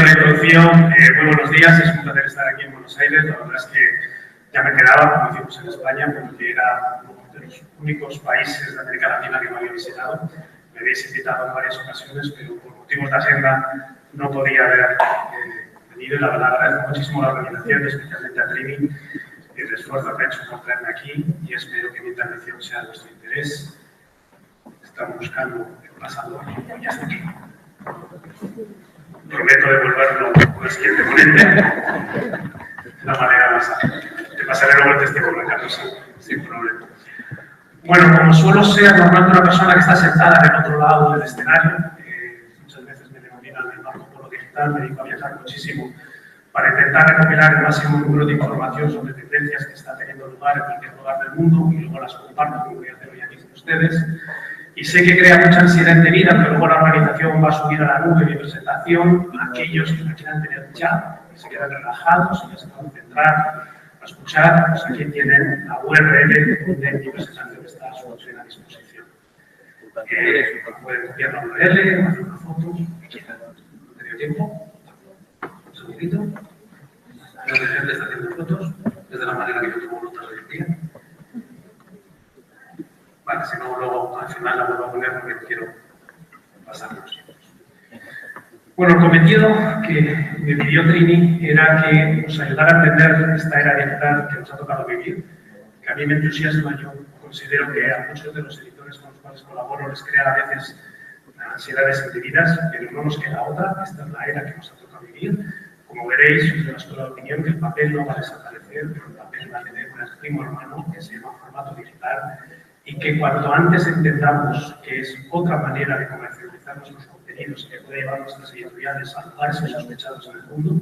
la introducción, muy buenos días, es un placer estar aquí en Buenos Aires. La verdad es que ya me quedaba, como decimos en España, porque era uno de los únicos países de América Latina que no había visitado. Me habéis invitado en varias ocasiones, pero por motivos de agenda no podía haber venido. Y la verdad agradezco muchísimo la organización, especialmente a Trini, el esfuerzo que ha hecho por traerme aquí, y espero que mi intervención sea de vuestro interés. Estamos buscando el pasador, ya está aquí. Prometo devolverlo con el siguiente ponente de la manera más ágil. Te pasaré luego el testimonio, Carlos, sin problema. Bueno, como suelo ser normalmente una persona que está sentada en el otro lado del escenario, muchas veces me denominan el Marco Polo digital, me dedico a viajar muchísimo para intentar recopilar el máximo número de información sobre tendencias que están teniendo lugar en cualquier lugar del mundo y luego las comparto, como voy a hacer hoy aquí con ustedes. Y sé que crea mucha ansiedad interina, pero luego la organización va a subir a la nube mi presentación a aquellos que la quieran tener ya, que se quedan relajados y ya se pueden centrar a escuchar. Pues aquí tienen la URL de mi presentación, está a su disposición. Pueden copiar la URL, hacer una foto, no tengo tiempo. Un segundito. La gente está haciendo fotos, es de la manera que yo tomo notas hoy en día. Vale, si no, luego al final la vuelvo a poner porque quiero pasar los tiempos. Bueno, el cometido que me pidió Trini era que nos ayudara a entender esta era digital que nos ha tocado vivir, que a mí me entusiasma. Yo considero que a muchos de los editores con los cuales colaboro les crea a veces ansiedades indebidas, pero no nos queda otra. Esta es la era que nos ha tocado vivir. Como veréis, soy de la escuela de opinión que el papel no va a desaparecer, pero el papel va a tener un primo hermano que se llama formato digital, y que cuanto antes entendamos que es otra manera de comercializar nuestros contenidos y que puede llevar nuestras editoriales a lugares insospechados en el mundo,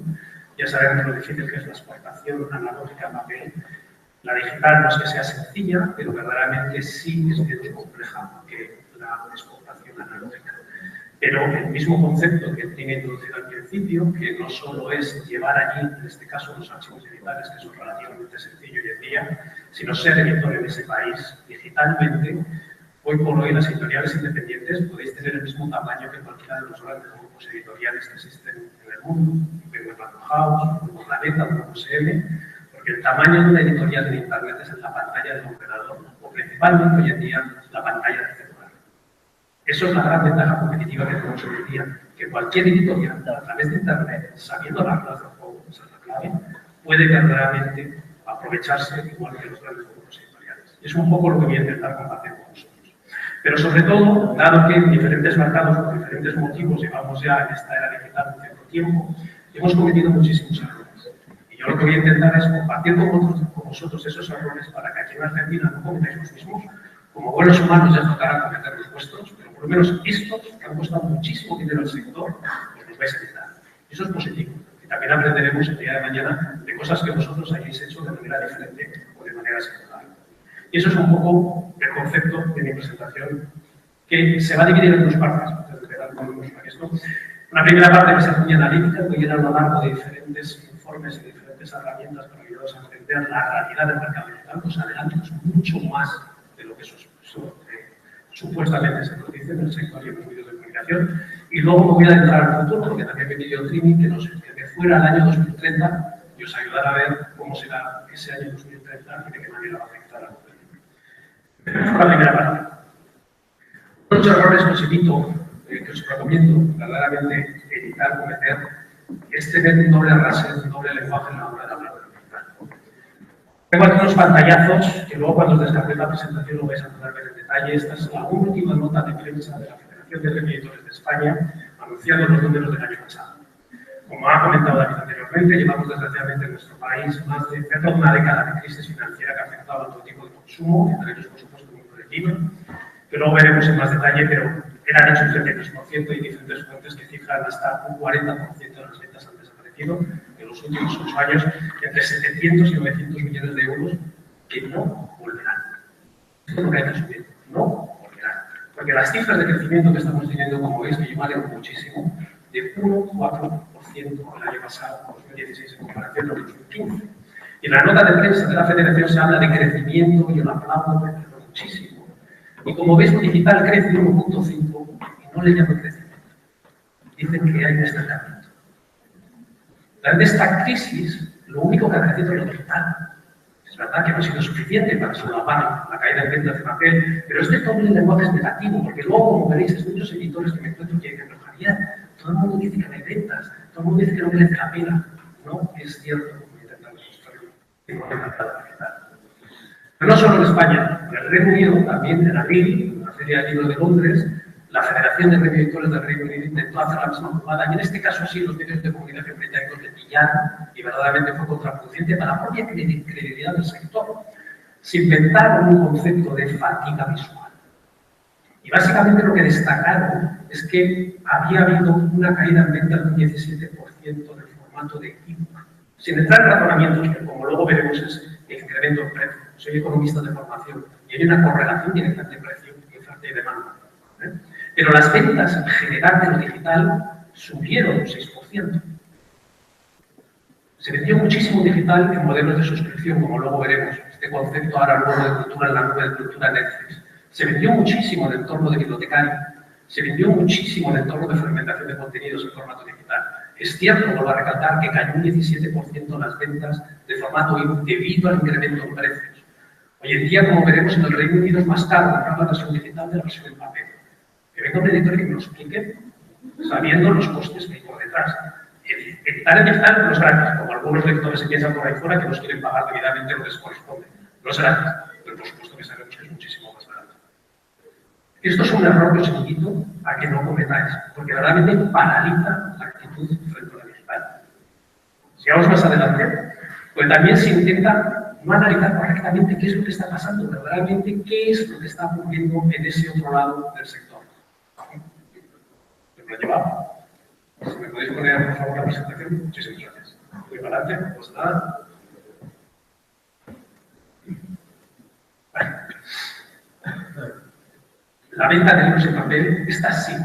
ya sabemos lo difícil que es la exportación analógica a papel. La digital no es que sea sencilla, pero verdaderamente sí es menos compleja que la exportación analógica. Pero el mismo concepto que tiene introducido al principio, que no solo es llevar allí, en este caso, los archivos digitales, que son relativamente sencillo hoy en día, sino ser editor en ese país digitalmente. Hoy por hoy, las editoriales independientes podéis tener el mismo tamaño que cualquiera de los grandes grupos editoriales que existen en el mundo, como Random House, como Planeta, como UCM, porque el tamaño de una editorial en Internet es en la pantalla del ordenador, o principalmente hoy en día la pantalla del celular. Eso es la gran ventaja competitiva que tenemos hoy en día, que cualquier editorial, a través de Internet, sabiendo las reglas del juego, esa es la clave, puede verdaderamente aprovecharse igual que los grandes grupos editoriales. Y es un poco lo que voy a intentar compartir con vosotros. Pero sobre todo, dado que en diferentes mercados, por diferentes motivos, llevamos ya en esta era digital un cierto tiempo, hemos cometido muchísimos errores. Y yo lo que voy a intentar es compartir con vosotros esos errores para que aquí en Argentina no cometáis los mismos. Como buenos humanos ya tocará cometer los vuestros, pero por lo menos estos, que han costado muchísimo dinero al sector, pues los vais a evitar. Eso es positivo. Y también aprenderemos el día de mañana de cosas que vosotros hayáis hecho de manera diferente o de manera similar. Y eso es un poco el concepto de mi presentación, que se va a dividir en dos partes. Una primera parte va a ser muy analítica, voy a ir a lo largo de diferentes informes y diferentes herramientas para ayudaros a entender la realidad del mercado digital. Os adelanto, es mucho más de lo que supuestamente se nos dice en el sector y en los medios de comunicación. Y luego me voy a adentrar al futuro, porque también me pidió Trini que de fuera al año 2030 y os ayudara a ver cómo será ese año 2030 y de qué manera va a afectar a nosotros. Empecemos por la primera parte. Uno de los errores que os evito, que os recomiendo verdaderamente evitar cometer, es tener un doble rasero, un doble lenguaje en la hora de hablar de lo digital. Tengo aquí unos pantallazos que luego cuando os descarguéis la presentación lo vais a poder ver en detalle. Esta es la última nota de prensa de la Federación de Editores de España anunciando los números del año pasado. Como ha comentado David anteriormente, llevamos desgraciadamente en nuestro país más de cerca de una década de crisis financiera que ha afectado a todo tipo de consumo, entre ellos por supuesto el mundo del IVA, que luego veremos en más detalle, pero eran hechos un 33% y diferentes fuentes que cifran hasta un 40% de las ventas han desaparecido en los últimos 8 años, entre 700 y 900 millones de euros que no volverán. Esto es lo que hay que asumir, no volverán. Porque las cifras de crecimiento que estamos teniendo, como veis, que llevan muchísimo, de 1,4% el año pasado, 2016, en comparación con 2015. Y en la nota de prensa de la Federación se habla de crecimiento, y yo lo aplaudo, pero muchísimo. Y como veis, lo digital crece 1,5 y no le llaman crecimiento. Dicen que hay un estancamiento. Durante esta crisis, lo único que ha crecido es lo digital. Es verdad que no ha sido suficiente para solapar la caída en ventas de papel, pero este tono de lenguaje es negativo, porque luego, como veréis, hay muchos editores que me encuentro que dicen, pero Javier, todo el mundo dice que no hay ventas, todo el mundo dice que no merece la pena. No es cierto, como intentamos mostrarlo. Pero no solo en España, en el Reino Unido, también en abril, en la Feria del Libro de Londres, la Federación de Editores del Reino Unido intentó hacer la misma jugada, y en este caso sí, los medios de comunicación británicos le pillaron y verdaderamente fue contraproducente para la propia credibilidad del sector. Se inventaron un concepto de fatiga visual. Y básicamente lo que destacaron es que había habido una caída en ventas del 17% del formato de ebook. Sin entrar en razonamientos, que como luego veremos es el incremento en precio. Soy economista de formación y hay una correlación directa entre precio y oferta y demanda. Pero las ventas en general de lo digital subieron un 6%. Se vendió muchísimo digital en modelos de suscripción, como luego veremos, este concepto ahora nuevo de cultura en la nube de cultura Netflix. Se vendió muchísimo en el entorno de bibliotecario, se vendió muchísimo en el entorno de fermentación de contenidos en formato digital. Es cierto, vuelvo a recalcar, que cayó un 17% las ventas de formato ebook debido al incremento en precios. Hoy en día, como veremos, en el Reino Unido es más caro comprar la versión digital de la versión en papel. Que venga un editor que me lo explique, sabiendo los costes que hay por detrás. Editar en digital no es gratis, como algunos lectores se piensan por ahí fuera que nos quieren pagar debidamente lo que les corresponde. No es gratis, pero por supuesto que sabemos que es muchísimo más barato. Esto es un error que os invito a que no cometáis, porque realmente paraliza la actitud frente a la digital. Sigamos más adelante, pues también se intenta no analizar correctamente qué es lo que está pasando, pero realmente qué es lo que está ocurriendo en ese otro lado del sector. ¿Me lo he llevado? Si me podéis poner, por favor, la presentación, muchísimas gracias. Voy para adelante, pues nada. La venta de libros en papel está así.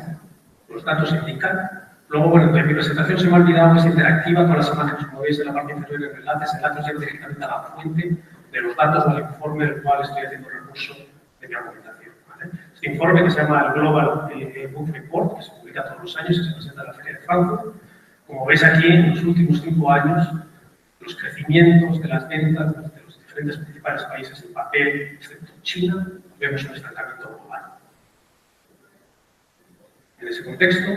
Los datos indican. Luego, bueno, en mi presentación se me ha olvidado que es interactiva con las imágenes, como veis en la parte inferior de enlaces. El dato lleva directamente a la fuente de los datos del informe del cual estoy haciendo recurso de mi argumentación. ¿Vale? Este informe, que se llama el Global Book Report, que se publica todos los años y se presenta en la Feria de Frankfurt. Como veis aquí, en los últimos 5 años, los crecimientos de las ventas de los diferentes principales países en papel, excepto China, vemos un estancamiento global. En ese contexto,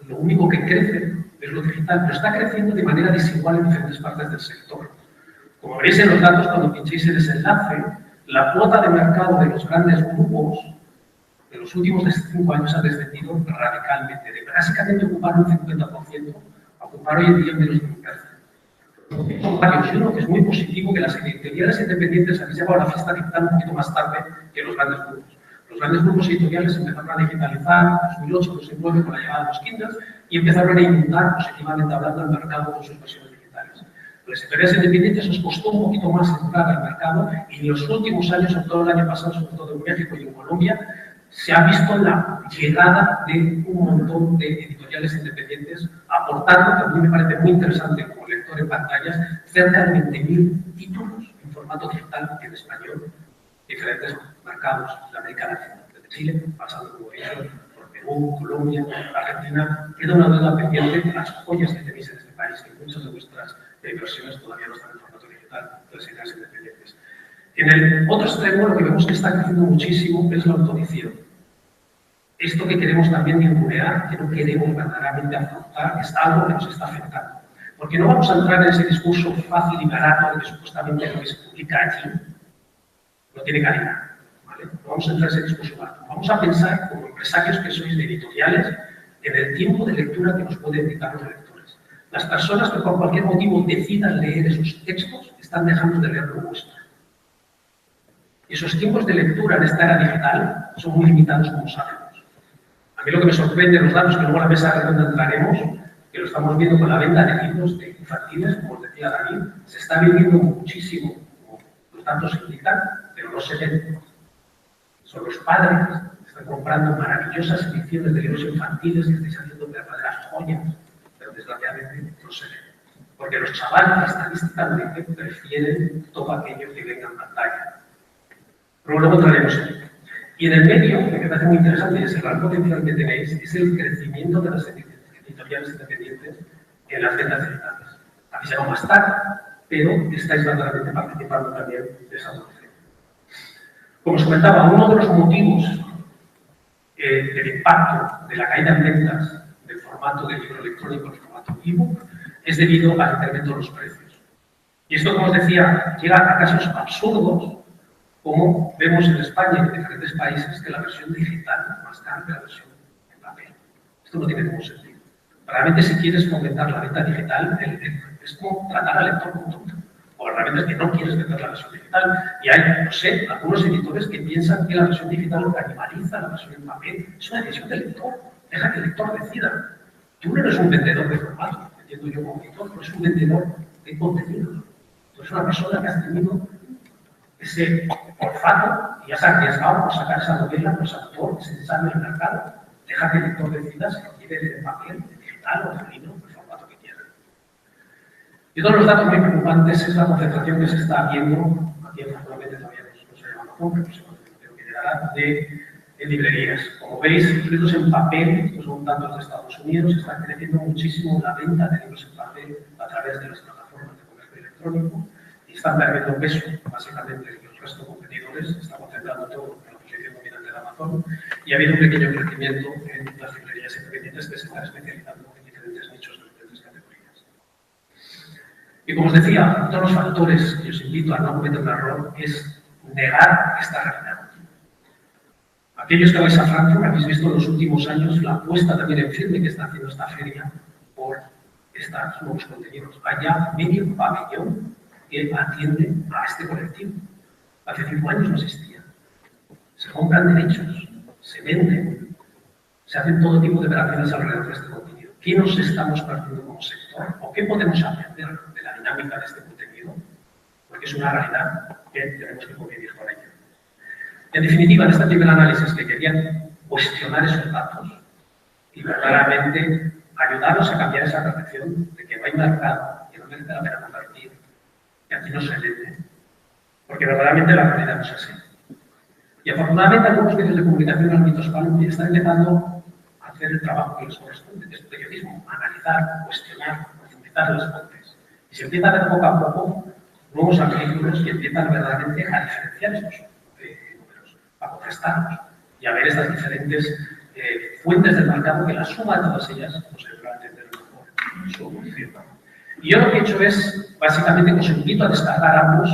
lo único que crece es lo digital, pero está creciendo de manera desigual en diferentes partes del sector. Como veréis en los datos, cuando pinchéis el desenlace, la cuota de mercado de los grandes grupos en los últimos 5 años ha descendido radicalmente, de básicamente ocupar un 50% a ocupar hoy en día menos de un tercio. Son varios, y uno que es muy positivo, que las editoriales independientes habéis llevado a la fiesta digital un poquito más tarde que los grandes grupos. Los grandes grupos editoriales empezaron a digitalizar en 2008-2009 con la llegada de los Kindles y empezaron a inundar, positivamente hablando, el mercado con sus versiones digitales. Las editoriales independientes os costó un poquito más entrar al mercado y en los últimos años, sobre todo el año pasado, sobre todo en México y en Colombia, se ha visto la llegada de un montón de editoriales independientes aportando, que a mí me parece muy interesante como lector en pantallas, cerca de 20.000 títulos en formato digital en español, diferentes mercados de América Latina, desde Chile, pasando como veis por Perú, Colombia, Argentina. Queda una deuda pendiente de las joyas que tenéis en este país, que muchas de vuestras versiones todavía no están en formato digital, de las ideas independientes. En el otro extremo, lo que vemos que está creciendo muchísimo es la autoedición. Esto que queremos también ningunear, que no queremos verdaderamente afrontar, es algo que nos está afectando. Porque no vamos a entrar en ese discurso fácil y barato de que supuestamente lo que se publica allí no tiene calidad. ¿Vale? No vamos a entrar en ese discurso barato. Vamos a pensar, como empresarios que sois de editoriales, en el tiempo de lectura que nos pueden dedicar los lectores. Las personas que por cualquier motivo decidan leer esos textos están dejando de leer lo vuestro. Esos tiempos de lectura en esta era digital son muy limitados, como sabemos. A mí lo que me sorprende los datos, que luego a la mesa redonda entraremos, que lo estamos viendo con la venta de libros de infantiles, como os decía David, se está vendiendo muchísimo, como los datos indican, pero no se ven. Son los padres que están comprando maravillosas ediciones de libros infantiles que estáis haciendo verdaderas joyas, pero desgraciadamente no se ven. Porque los chavales estadísticamente prefieren todo aquello que venga en pantalla. Pero luego entraremos en ello. Y en el medio, que me parece muy interesante y es el gran potencial que tenéis, es el crecimiento de las editoriales independientes en las ventas digitales. avisado más tarde, pero estáis verdaderamente participando también de esa evolución. Como os comentaba, uno de los motivos del impacto de la caída en ventas del formato de libro electrónico al formato ebook es debido al incremento de los precios. Y esto, como os decía, llega a casos absurdos, como vemos en España y en diferentes países, que la versión digital es más cara que la versión en papel. Esto no tiene ningún sentido. Realmente, si quieres fomentar la venta digital, es como tratar al lector como tonto. O realmente es que no quieres vender la versión digital. Y hay, no sé, algunos editores que piensan que la versión digital canibaliza la versión en papel. Es una decisión del lector. Deja que el lector decida. Tú no eres un vendedor de formato, entiendo yo como editor, no eres un vendedor de contenidos. Tú eres una persona que has tenido ese olfato y has arriesgado por sacar esa novela, por ese autor, ese ensayo en el mercado. Deja que el lector decida si quiere de papel, de digital o de libro, el formato que quiera. Y otro de los datos muy preocupantes es la concentración que se está viendo, aquí afortunadamente todavía no se llama Amazon, pero creo que llegará, de librerías. Como veis, los libros en papel, estos son datos de Estados Unidos, están creciendo muchísimo la venta de libros en papel a través de las plataformas de comercio electrónico y están perdiendo peso, básicamente, el resto de competidores, se está concentrando todo en la posición dominante de Amazon y ha habido un pequeño crecimiento en las librerías independientes que se están especializando en diferentes nichos de diferentes categorías. Y como os decía, uno de los factores que os invito a no cometer un error es negar esta realidad. Aquellos que vais a Frankfurt habéis visto en los últimos años la apuesta también en firme que está haciendo esta feria por estos nuevos contenidos. Hay ya medio pabellón que atiende a este colectivo. Hace 5 años no existía. Se compran derechos, se venden, se hacen todo tipo de operaciones alrededor de este contenido. ¿Qué nos estamos perdiendo como sector? ¿O qué podemos aprender de la dinámica de este contenido? Porque es una realidad que tenemos que convivir con ella. En definitiva, en este primer análisis que querían cuestionar esos datos y verdaderamente ayudarnos a cambiar esa percepción de que no hay mercado, que no merece la pena compartir, que aquí no se vende, porque verdaderamente la realidad no es así. Y afortunadamente algunos medios de comunicación en ámbito hispano están empezando a hacer el trabajo que les corresponde, que es el periodismo, analizar, cuestionar, profundizar las fuentes. Y se empieza a ver poco a poco nuevos artículos que empiezan verdaderamente a diferenciar estos números, a contrastarlos y a ver estas diferentes fuentes del mercado que la suma de todas ellas nos ayudará a entender mejor su evolución. Y yo lo que he hecho es, básicamente, os invito a descargar ambos,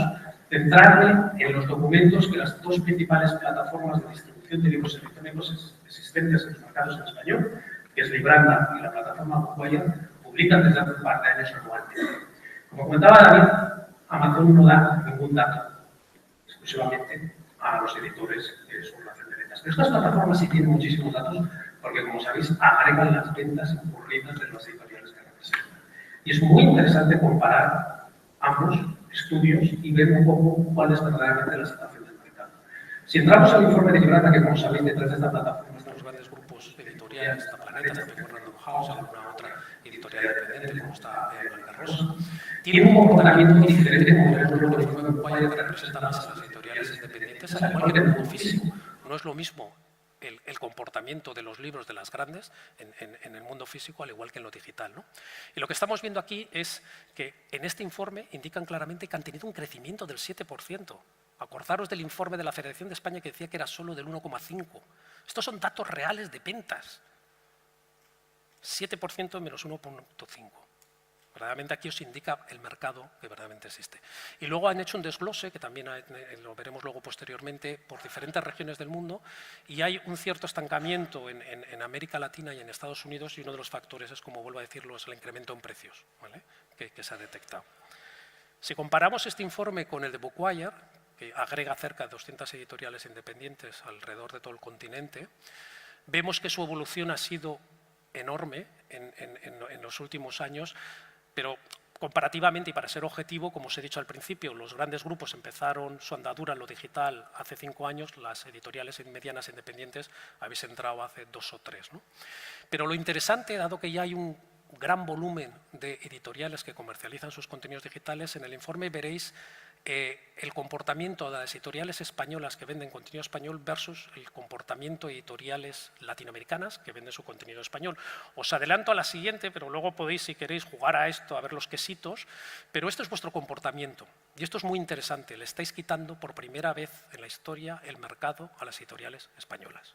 centrarme en los documentos que las dos principales plataformas de distribución de libros electrónicos existentes en los mercados en español, que es Libranda y la plataforma Bookwire, publican desde hace un par de años anualmente. Como comentaba David, Amazon no da ningún dato, exclusivamente a los editores que son la de ventas. Pero estas plataformas sí tienen muchísimos datos, porque, como sabéis, agregan las ventas ocurridas de las editoriales que representan. Y es muy interesante comparar ambos estudios y ver un poco cuál es verdaderamente la situación del mercado. Si entramos al informe de Libranda, que, como sabéis, detrás de esta plataforma están los grandes grupos editoriales, está Planeta, también Random House, alguna otra editorial independiente, como está Blanca Rosa, tiene un comportamiento muy diferente, como vemos luego en el informe Bookwire, que representa más a las editoriales independientes, al igual que en el mundo físico. No es lo mismo el comportamiento de los libros de las grandes en el mundo físico, al igual que en lo digital, ¿no? Y lo que estamos viendo aquí es que en este informe indican claramente que han tenido un crecimiento del 7%. Acordaros del informe de la Federación de España que decía que era solo del 1,5%. Estos son datos reales de ventas. 7% menos 1,5%. Verdaderamente aquí os indica el mercado que verdaderamente existe. Y luego han hecho un desglose, que también lo veremos luego posteriormente, por diferentes regiones del mundo, y hay un cierto estancamiento en América Latina y en Estados Unidos, y uno de los factores es, como vuelvo a decirlo, es el incremento en precios, ¿vale? que se ha detectado. Si comparamos este informe con el de Bookwire, que agrega cerca de 200 editoriales independientes alrededor de todo el continente, vemos que su evolución ha sido enorme en los últimos años, pero comparativamente y para ser objetivo, como os he dicho al principio, los grandes grupos empezaron su andadura en lo digital hace 5 años, las editoriales medianas independientes habéis entrado hace 2 o 3, ¿no? Pero lo interesante, dado que ya hay un gran volumen de editoriales que comercializan sus contenidos digitales, en el informe veréis el comportamiento de las editoriales españolas que venden contenido español versus el comportamiento de editoriales latinoamericanas que venden su contenido español. Os adelanto a la siguiente, pero luego podéis, si queréis, jugar a esto, a ver los quesitos, pero esto es vuestro comportamiento. Y esto es muy interesante, le estáis quitando por primera vez en la historia el mercado a las editoriales españolas.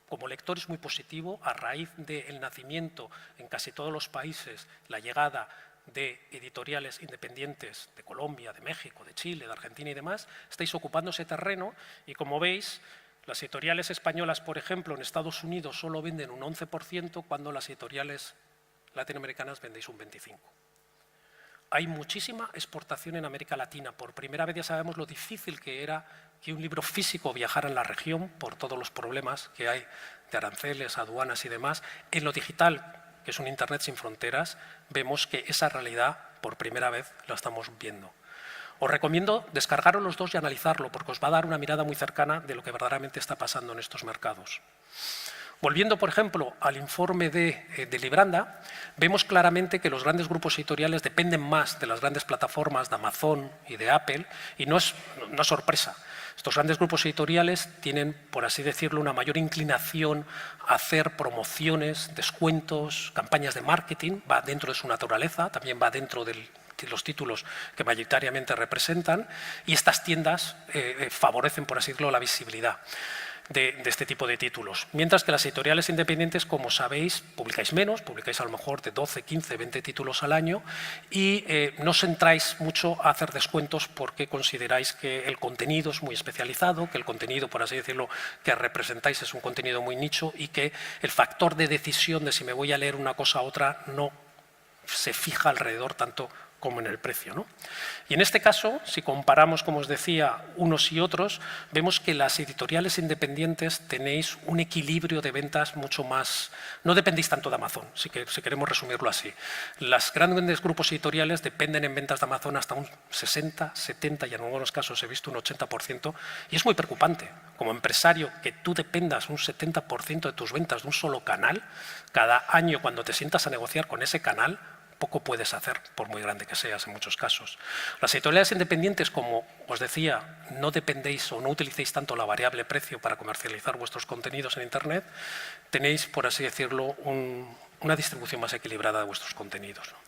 Como lector es muy positivo, a raíz del nacimiento en casi todos los países, la llegada de editoriales independientes de Colombia, de México, de Chile, de Argentina y demás, estáis ocupando ese terreno y, como veis, las editoriales españolas, por ejemplo, en Estados Unidos solo venden un 11%, cuando las editoriales latinoamericanas vendéis un 25%. Hay muchísima exportación en América Latina. Por primera vez ya sabemos lo difícil que era que un libro físico viajara en la región por todos los problemas que hay de aranceles, aduanas y demás. En lo digital, que es un Internet sin fronteras, vemos que esa realidad por primera vez la estamos viendo. Os recomiendo descargaros los dos y analizarlo, porque os va a dar una mirada muy cercana de lo que verdaderamente está pasando en estos mercados. Volviendo, por ejemplo, al informe de Libranda, vemos claramente que los grandes grupos editoriales dependen más de las grandes plataformas de Amazon y de Apple, y no es sorpresa. Estos grandes grupos editoriales tienen, por así decirlo, una mayor inclinación a hacer promociones, descuentos, campañas de marketing, va dentro de su naturaleza, también va dentro de los títulos que mayoritariamente representan, y estas tiendas favorecen, por así decirlo, la visibilidad de este tipo de títulos. Mientras que las editoriales independientes, como sabéis, publicáis menos, publicáis a lo mejor de 12, 15, 20 títulos al año y no os centráis mucho a hacer descuentos porque consideráis que el contenido es muy especializado, que el contenido, por así decirlo, que representáis es un contenido muy nicho y que el factor de decisión de si me voy a leer una cosa u otra no se fija alrededor tanto como en el precio, ¿no? Y en este caso, si comparamos, como os decía, unos y otros, vemos que las editoriales independientes tenéis un equilibrio de ventas mucho más… No dependéis tanto de Amazon, si queremos resumirlo así. Los grandes grupos editoriales dependen en ventas de Amazon hasta un 60, 70 y en algunos casos he visto un 80%, y es muy preocupante. Como empresario, que tú dependas un 70% de tus ventas de un solo canal, cada año cuando te sientas a negociar con ese canal, poco puedes hacer, por muy grande que seas en muchos casos. Las editoriales independientes, como os decía, no dependéis o no utilicéis tanto la variable precio para comercializar vuestros contenidos en Internet, tenéis, por así decirlo, una distribución más equilibrada de vuestros contenidos, ¿no?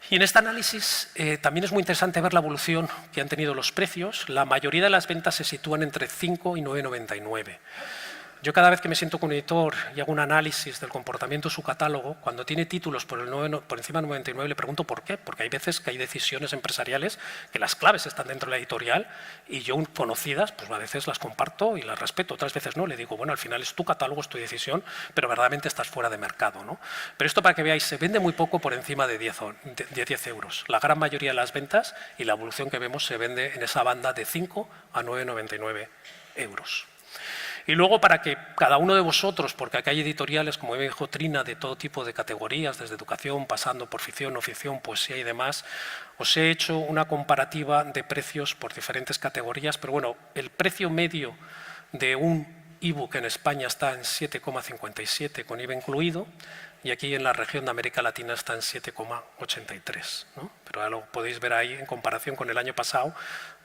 Y en este análisis también es muy interesante ver la evolución que han tenido los precios. La mayoría de las ventas se sitúan entre 5 y 9,99. Yo cada vez que me siento con un editor y hago un análisis del comportamiento de su catálogo, cuando tiene títulos por encima de 99 le pregunto por qué, porque hay veces que hay decisiones empresariales que las claves están dentro de la editorial y yo conocidas, pues a veces las comparto y las respeto, otras veces no, le digo, bueno, al final es tu catálogo, es tu decisión, pero verdaderamente estás fuera de mercado, ¿no? Pero esto para que veáis, se vende muy poco por encima de 10 euros. La gran mayoría de las ventas y la evolución que vemos se vende en esa banda de 5 a 9,99 euros. Y luego, para que cada uno de vosotros, porque acá hay editoriales, como dijo Trina, de todo tipo de categorías, desde educación, pasando por ficción, no ficción, poesía y demás, os he hecho una comparativa de precios por diferentes categorías, pero bueno, el precio medio de un ebook en España está en 7,57 con IVA incluido, y aquí en la región de América Latina está en 7,83, ¿no? Pero ya lo podéis ver ahí en comparación con el año pasado,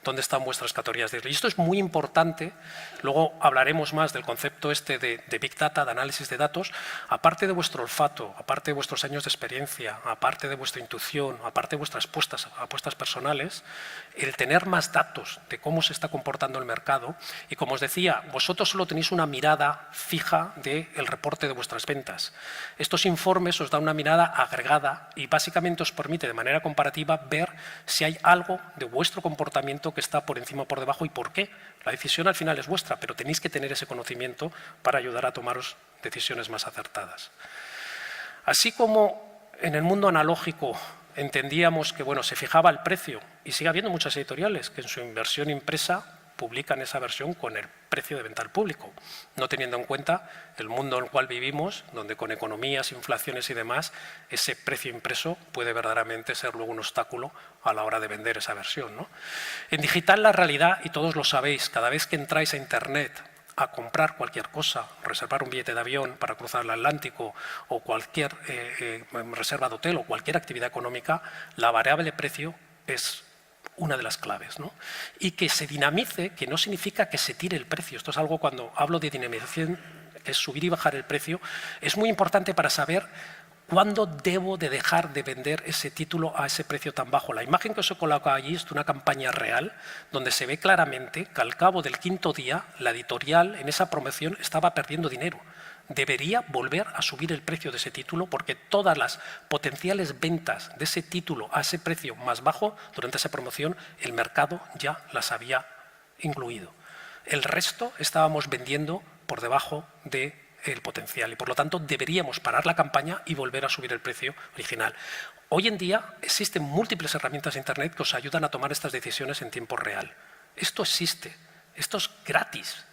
dónde están vuestras categorías de riesgo. Y esto es muy importante, luego hablaremos más del concepto este de Big Data, de análisis de datos, aparte de vuestro olfato, aparte de vuestros años de experiencia, aparte de vuestra intuición, aparte de vuestras apuestas personales, el tener más datos de cómo se está comportando el mercado y, como os decía, vosotros solo tenéis una mirada fija del reporte de vuestras ventas. Estos informes os dan una mirada agregada y básicamente os permite de manera comparativa ver si hay algo de vuestro comportamiento que está por encima o por debajo y por qué. La decisión al final es vuestra, pero tenéis que tener ese conocimiento para ayudar a tomaros decisiones más acertadas. Así como en el mundo analógico entendíamos que se fijaba el precio y sigue habiendo muchas editoriales que en su inversión impresa publican esa versión con el precio de venta al público, no teniendo en cuenta el mundo en el cual vivimos, donde con economías, inflaciones y demás, ese precio impreso puede verdaderamente ser luego un obstáculo a la hora de vender esa versión, ¿no? En digital la realidad, y todos lo sabéis, cada vez que entráis a Internet a comprar cualquier cosa, reservar un billete de avión para cruzar el Atlántico o cualquier reserva de hotel o cualquier actividad económica, la variable precio es una de las claves, ¿no? Y que se dinamice, que no significa que se tire el precio. Esto es algo, cuando hablo de dinamización, que es subir y bajar el precio, es muy importante para saber cuándo debo de dejar de vender ese título a ese precio tan bajo. La imagen que os he colocado allí es de una campaña real, donde se ve claramente que al cabo del 5.º día, la editorial en esa promoción estaba perdiendo dinero. Debería volver a subir el precio de ese título, porque todas las potenciales ventas de ese título a ese precio más bajo durante esa promoción, el mercado ya las había incluido. El resto estábamos vendiendo por debajo del potencial y, por lo tanto, deberíamos parar la campaña y volver a subir el precio original. Hoy en día existen múltiples herramientas de Internet que os ayudan a tomar estas decisiones en tiempo real. Esto existe, esto es gratis.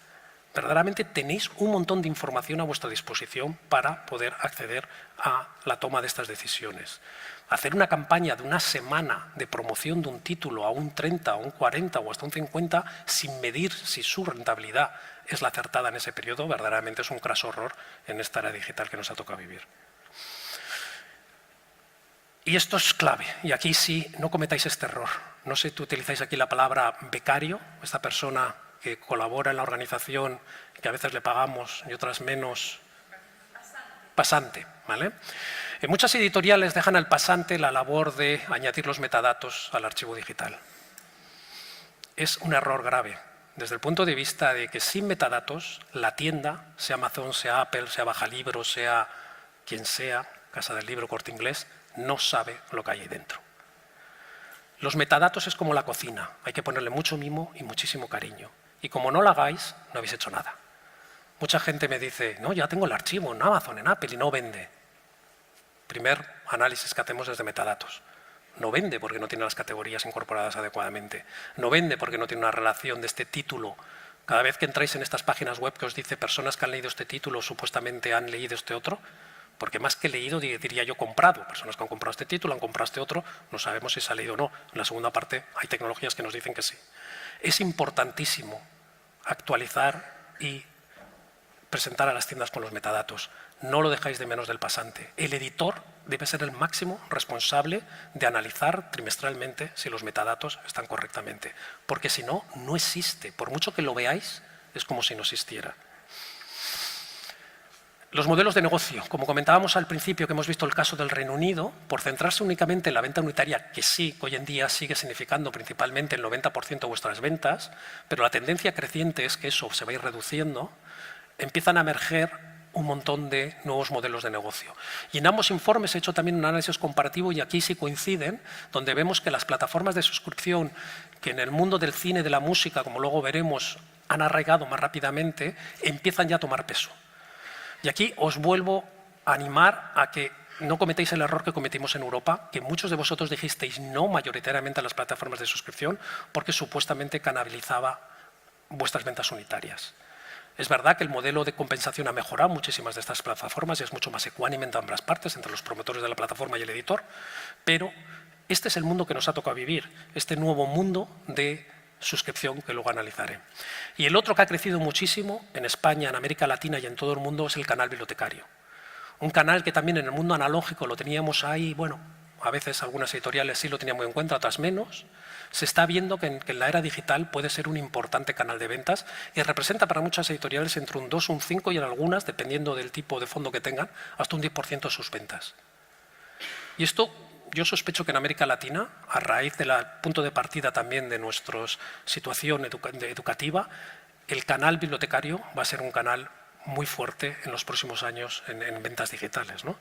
Verdaderamente tenéis un montón de información a vuestra disposición para poder acceder a la toma de estas decisiones. Hacer una campaña de una semana de promoción de un título a un 30, a un 40 o hasta un 50 sin medir si su rentabilidad es la acertada en ese periodo, verdaderamente es un craso horror en esta era digital que nos ha tocado vivir. Y esto es clave, y aquí sí, no cometáis este error. No sé, tú utilizáis aquí la palabra becario, esta persona que colabora en la organización, que a veces le pagamos y otras menos. Pasante, ¿vale? En muchas editoriales dejan al pasante la labor de añadir los metadatos al archivo digital. Es un error grave, desde el punto de vista de que sin metadatos, la tienda, sea Amazon, sea Apple, sea Bajalibros, sea quien sea, Casa del Libro, Corte Inglés, no sabe lo que hay ahí dentro. Los metadatos es como la cocina, hay que ponerle mucho mimo y muchísimo cariño. Y como no lo hagáis, no habéis hecho nada. Mucha gente me dice, no, ya tengo el archivo en Amazon, en Apple, y no vende. Primer análisis que hacemos es de metadatos. No vende porque no tiene las categorías incorporadas adecuadamente. No vende porque no tiene una relación de este título. Cada vez que entráis en estas páginas web que os dice personas que han leído este título supuestamente han leído este otro, porque más que leído diría yo comprado. Personas que han comprado este título, han comprado este otro, no sabemos si se ha leído o no. En la segunda parte hay tecnologías que nos dicen que sí. Es importantísimo actualizar y presentar a las tiendas con los metadatos. No lo dejáis de menos del pasante. El editor debe ser el máximo responsable de analizar trimestralmente si los metadatos están correctamente, porque si no, no existe. Por mucho que lo veáis, es como si no existiera. Los modelos de negocio. Como comentábamos al principio, que hemos visto el caso del Reino Unido, por centrarse únicamente en la venta unitaria, que sí, que hoy en día sigue significando principalmente el 90% de vuestras ventas, pero la tendencia creciente es que eso se va a ir reduciendo, empiezan a emerger un montón de nuevos modelos de negocio. Y en ambos informes he hecho también un análisis comparativo, y aquí sí coinciden, donde vemos que las plataformas de suscripción que en el mundo del cine y de la música, como luego veremos, han arraigado más rápidamente, empiezan ya a tomar peso. Y aquí os vuelvo a animar a que no cometáis el error que cometimos en Europa, que muchos de vosotros dijisteis no mayoritariamente a las plataformas de suscripción porque supuestamente canalizaba vuestras ventas unitarias. Es verdad que el modelo de compensación ha mejorado muchísimas de estas plataformas y es mucho más ecuánime entre ambas partes, entre los promotores de la plataforma y el editor, pero este es el mundo que nos ha tocado vivir, este nuevo mundo de suscripción que luego analizaré. Y el otro que ha crecido muchísimo en España, en América Latina y en todo el mundo es el canal bibliotecario. Un canal que también en el mundo analógico lo teníamos ahí, bueno, a veces algunas editoriales sí lo tenían muy en cuenta, otras menos. Se está viendo que en la era digital puede ser un importante canal de ventas y representa para muchas editoriales entre un 2, un 5 y en algunas, dependiendo del tipo de fondo que tengan, hasta un 10% de sus ventas. Y esto yo sospecho que en América Latina, a raíz del punto de partida también de nuestra situación educativa, el canal bibliotecario va a ser un canal muy fuerte en los próximos años en ventas digitales, ¿no?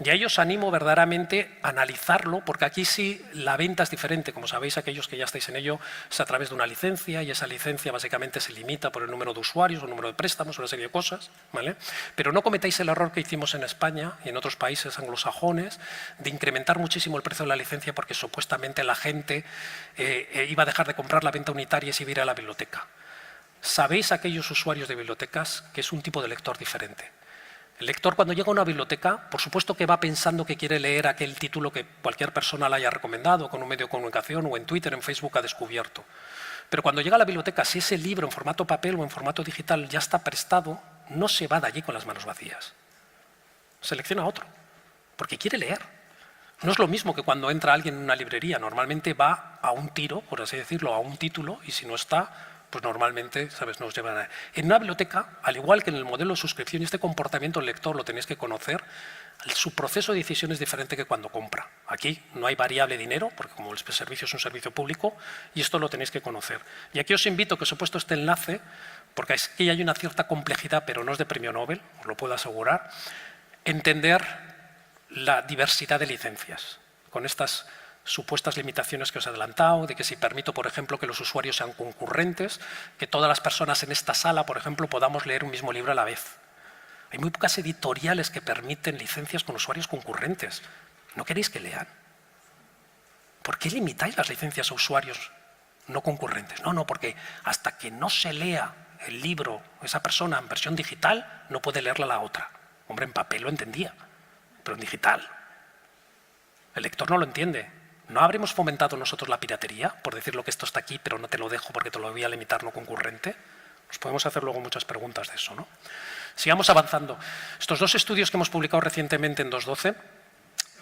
Y ahí os animo verdaderamente a analizarlo, porque aquí sí la venta es diferente. Como sabéis, aquellos que ya estáis en ello, es a través de una licencia, y esa licencia básicamente se limita por el número de usuarios, o el número de préstamos, una serie de cosas, ¿vale? Pero no cometáis el error que hicimos en España y en otros países anglosajones de incrementar muchísimo el precio de la licencia porque supuestamente la gente iba a dejar de comprar la venta unitaria y se iba a ir a la biblioteca. Sabéis, aquellos usuarios de bibliotecas, que es un tipo de lector diferente. El lector, cuando llega a una biblioteca, por supuesto que va pensando que quiere leer aquel título que cualquier persona le haya recomendado con un medio de comunicación o en Twitter, en Facebook ha descubierto. Pero cuando llega a la biblioteca, si ese libro en formato papel o en formato digital ya está prestado, no se va de allí con las manos vacías. Selecciona otro, porque quiere leer. No es lo mismo que cuando entra alguien en una librería. Normalmente va a un tiro, por así decirlo, a un título, y si no está, pues normalmente, ¿sabes?, nos llevan a... En una biblioteca, al igual que en el modelo de suscripción, este comportamiento del lector lo tenéis que conocer. Su proceso de decisión es diferente que cuando compra. Aquí no hay variable dinero, porque como el servicio es un servicio público, y esto lo tenéis que conocer. Y aquí os invito, que os he puesto este enlace, porque aquí hay una cierta complejidad, pero no es de premio Nobel, os lo puedo asegurar, entender la diversidad de licencias, con estas supuestas limitaciones que os he adelantado, de que si permito, por ejemplo, que los usuarios sean concurrentes, que todas las personas en esta sala, por ejemplo, podamos leer un mismo libro a la vez. Hay muy pocas editoriales que permiten licencias con usuarios concurrentes. ¿No queréis que lean? ¿Por qué limitáis las licencias a usuarios no concurrentes? No, porque hasta que no se lea el libro, esa persona en versión digital, no puede leerla la otra. Hombre, en papel lo entendía, pero en digital el lector no lo entiende. ¿No habremos fomentado nosotros la piratería por decir lo que esto está aquí, pero no te lo dejo porque te lo voy a limitar no concurrente? Nos podemos hacer luego muchas preguntas de eso, ¿no? Sigamos avanzando. Estos dos estudios que hemos publicado recientemente en 2.12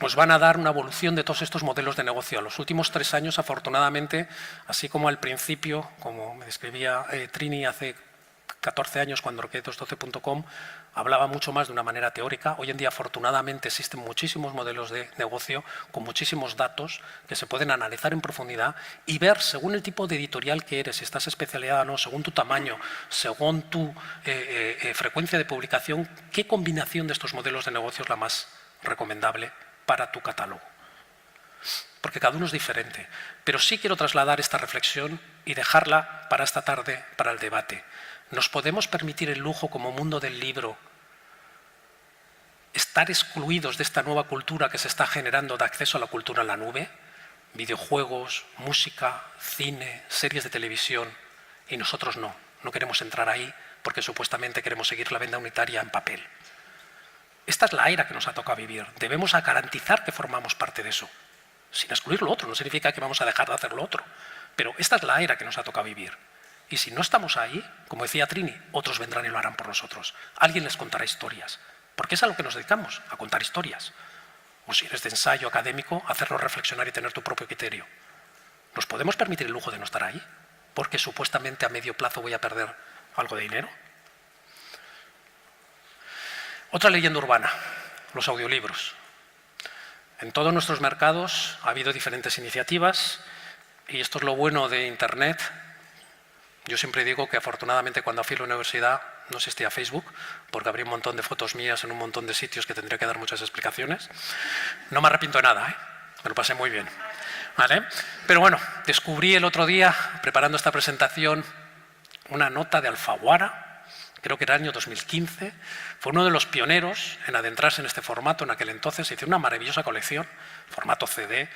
nos van a dar una evolución de todos estos modelos de negocio. Los últimos 3 años, afortunadamente, así como al principio, como me describía Trini hace 14 años, cuando Arquitectos12.com hablaba mucho más de una manera teórica. Hoy en día, afortunadamente, existen muchísimos modelos de negocio con muchísimos datos que se pueden analizar en profundidad y ver, según el tipo de editorial que eres, si estás especializada o no, según tu tamaño, según tu frecuencia de publicación, qué combinación de estos modelos de negocio es la más recomendable para tu catálogo. Porque cada uno es diferente. Pero sí quiero trasladar esta reflexión y dejarla para esta tarde, para el debate. ¿Nos podemos permitir el lujo, como mundo del libro, estar excluidos de esta nueva cultura que se está generando de acceso a la cultura en la nube? Videojuegos, música, cine, series de televisión, y nosotros no queremos entrar ahí porque supuestamente queremos seguir la venta unitaria en papel. Esta es la era que nos ha tocado vivir. Debemos garantizar que formamos parte de eso, sin excluir lo otro. No significa que vamos a dejar de hacer lo otro, pero esta es la era que nos ha tocado vivir. Y si no estamos ahí, como decía Trini, otros vendrán y lo harán por nosotros. Alguien les contará historias, porque es a lo que nos dedicamos, a contar historias. O si eres de ensayo académico, hacerlo reflexionar y tener tu propio criterio. ¿Nos podemos permitir el lujo de no estar ahí? Porque supuestamente a medio plazo voy a perder algo de dinero. Otra leyenda urbana, los audiolibros. En todos nuestros mercados ha habido diferentes iniciativas y esto es lo bueno de Internet. Yo siempre digo que afortunadamente cuando fui a la universidad no existía Facebook, porque habría un montón de fotos mías en un montón de sitios que tendría que dar muchas explicaciones. No me arrepiento de nada, me lo pasé muy bien. ¿Vale? Pero bueno, descubrí el otro día, preparando esta presentación, una nota de Alfaguara, creo que era el año 2015, fue uno de los pioneros en adentrarse en este formato. En aquel entonces se hizo una maravillosa colección, formato CD.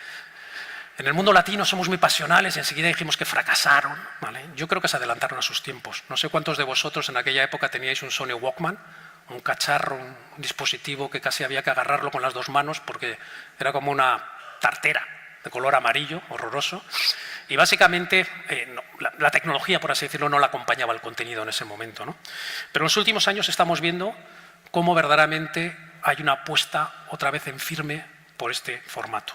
En el mundo latino somos muy pasionales y enseguida dijimos que fracasaron, ¿vale? Yo creo que se adelantaron a sus tiempos. No sé cuántos de vosotros en aquella época teníais un Sony Walkman, un cacharro, un dispositivo que casi había que agarrarlo con las 2 manos porque era como una tartera de color amarillo, horroroso. Y básicamente la tecnología, por así decirlo, no la acompañaba el contenido en ese momento, ¿no? Pero en los últimos años estamos viendo cómo verdaderamente hay una apuesta otra vez en firme por este formato.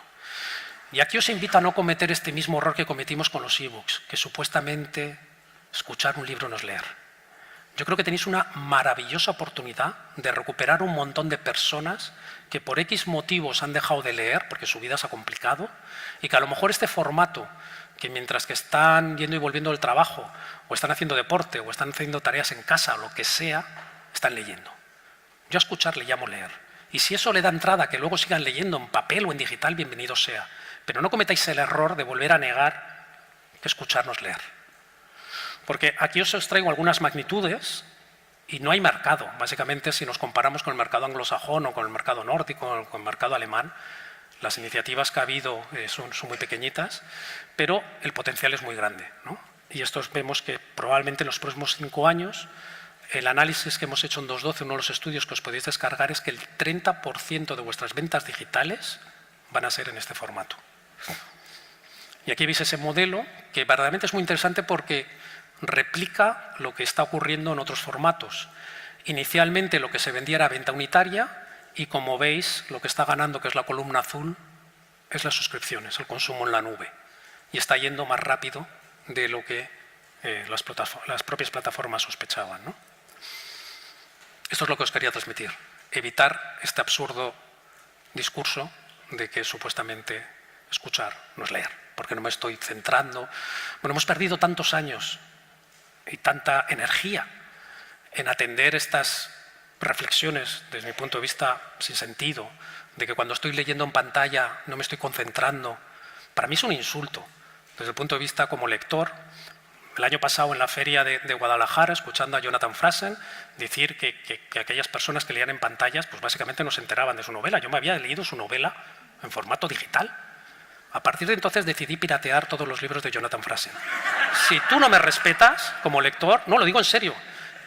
Y aquí os invito a no cometer este mismo error que cometimos con los e-books, que supuestamente escuchar un libro no es leer. Yo creo que tenéis una maravillosa oportunidad de recuperar un montón de personas que por X motivos han dejado de leer porque su vida se ha complicado y que a lo mejor este formato, que mientras que están yendo y volviendo del trabajo o están haciendo deporte o están haciendo tareas en casa o lo que sea, están leyendo. Yo a escuchar le llamo leer. Y si eso le da entrada a que luego sigan leyendo en papel o en digital, bienvenido sea. Pero no cometáis el error de volver a negar que escucharnos leer. Porque aquí os traigo algunas magnitudes y no hay mercado. Básicamente, si nos comparamos con el mercado anglosajón o con el mercado nórdico o con el mercado alemán, las iniciativas que ha habido son muy pequeñitas, pero el potencial es muy grande, ¿no? Y estos vemos que probablemente en los próximos 5 años, el análisis que hemos hecho en 2.12, uno de los estudios que os podéis descargar, es que el 30% de vuestras ventas digitales van a ser en este formato. Y aquí veis ese modelo que verdaderamente es muy interesante porque replica lo que está ocurriendo en otros formatos. Inicialmente lo que se vendía era venta unitaria y como veis lo que está ganando, que es la columna azul, es las suscripciones, el consumo en la nube. Y está yendo más rápido de lo que las propias plataformas sospechaban, ¿no? Esto es lo que os quería transmitir. Evitar este absurdo discurso de que supuestamente escuchar no es leer, porque no me estoy centrando. Bueno, hemos perdido tantos años y tanta energía en atender estas reflexiones, desde mi punto de vista, sin sentido, de que cuando estoy leyendo en pantalla no me estoy concentrando. Para mí es un insulto, desde el punto de vista como lector. El año pasado en la feria de Guadalajara, escuchando a Jonathan Franzen decir que aquellas personas que leían en pantallas, pues básicamente no se enteraban de su novela. Yo me había leído su novela en formato digital. A partir de entonces decidí piratear todos los libros de Jonathan Franzen. Si tú no me respetas como lector, no, lo digo en serio,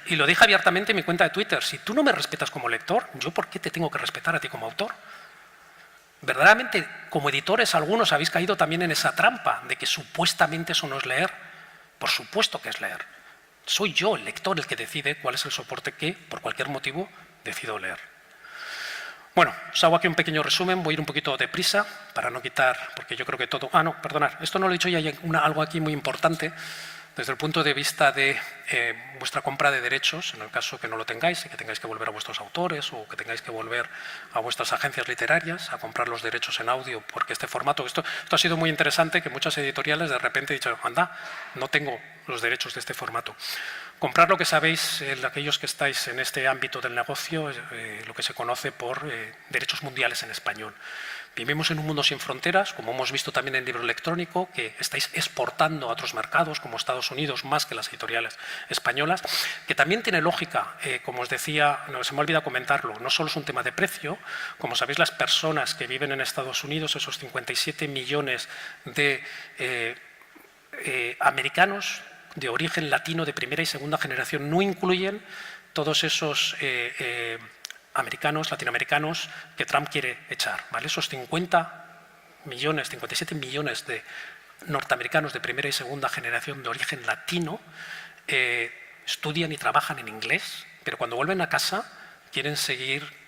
y lo dije abiertamente en mi cuenta de Twitter, si tú no me respetas como lector, ¿yo por qué te tengo que respetar a ti como autor? Verdaderamente, como editores, algunos habéis caído también en esa trampa de que supuestamente eso no es leer. Por supuesto que es leer. Soy yo, el lector, el que decide cuál es el soporte que, por cualquier motivo, decido leer. Bueno, os hago aquí un pequeño resumen, voy a ir un poquito deprisa para no quitar, porque yo creo que todo... Ah, no, perdonad, esto no lo he dicho y hay algo aquí muy importante desde el punto de vista de vuestra compra de derechos, en el caso que no lo tengáis y que tengáis que volver a vuestros autores o que tengáis que volver a vuestras agencias literarias a comprar los derechos en audio, porque este formato, esto ha sido muy interesante, que muchas editoriales de repente han dicho, anda, no tengo los derechos de este formato. Comprar lo que sabéis, aquellos que estáis en este ámbito del negocio, lo que se conoce por derechos mundiales en español. Vivimos en un mundo sin fronteras, como hemos visto también en el libro electrónico, que estáis exportando a otros mercados, como Estados Unidos, más que las editoriales españolas, que también tiene lógica, como os decía, no, se me ha olvidado comentarlo, no solo es un tema de precio, como sabéis, las personas que viven en Estados Unidos, esos 57 millones de americanos de origen latino de primera y segunda generación, no incluyen todos esos latinoamericanos que Trump quiere echar, ¿vale? Esos 57 millones de norteamericanos de primera y segunda generación de origen latino estudian y trabajan en inglés, pero cuando vuelven a casa quieren seguir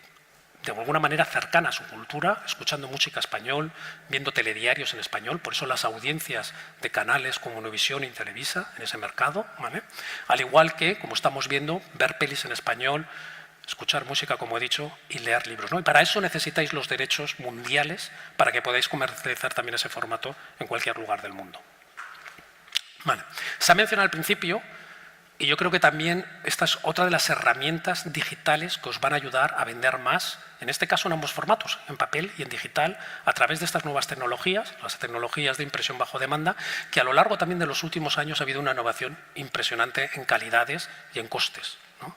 de alguna manera cercana a su cultura, escuchando música español, viendo telediarios en español, por eso las audiencias de canales como Univisión y Televisa en ese mercado, ¿vale? Al igual que, como estamos viendo, ver pelis en español, escuchar música, como he dicho, y leer libros, ¿no? Y para eso necesitáis los derechos mundiales para que podáis comercializar también ese formato en cualquier lugar del mundo. Vale. Se ha mencionado al principio, y yo creo que también esta es otra de las herramientas digitales que os van a ayudar a vender más, en este caso en ambos formatos, en papel y en digital, a través de estas nuevas tecnologías, las tecnologías de impresión bajo demanda, que a lo largo también de los últimos años ha habido una innovación impresionante en calidades y en costes, ¿no?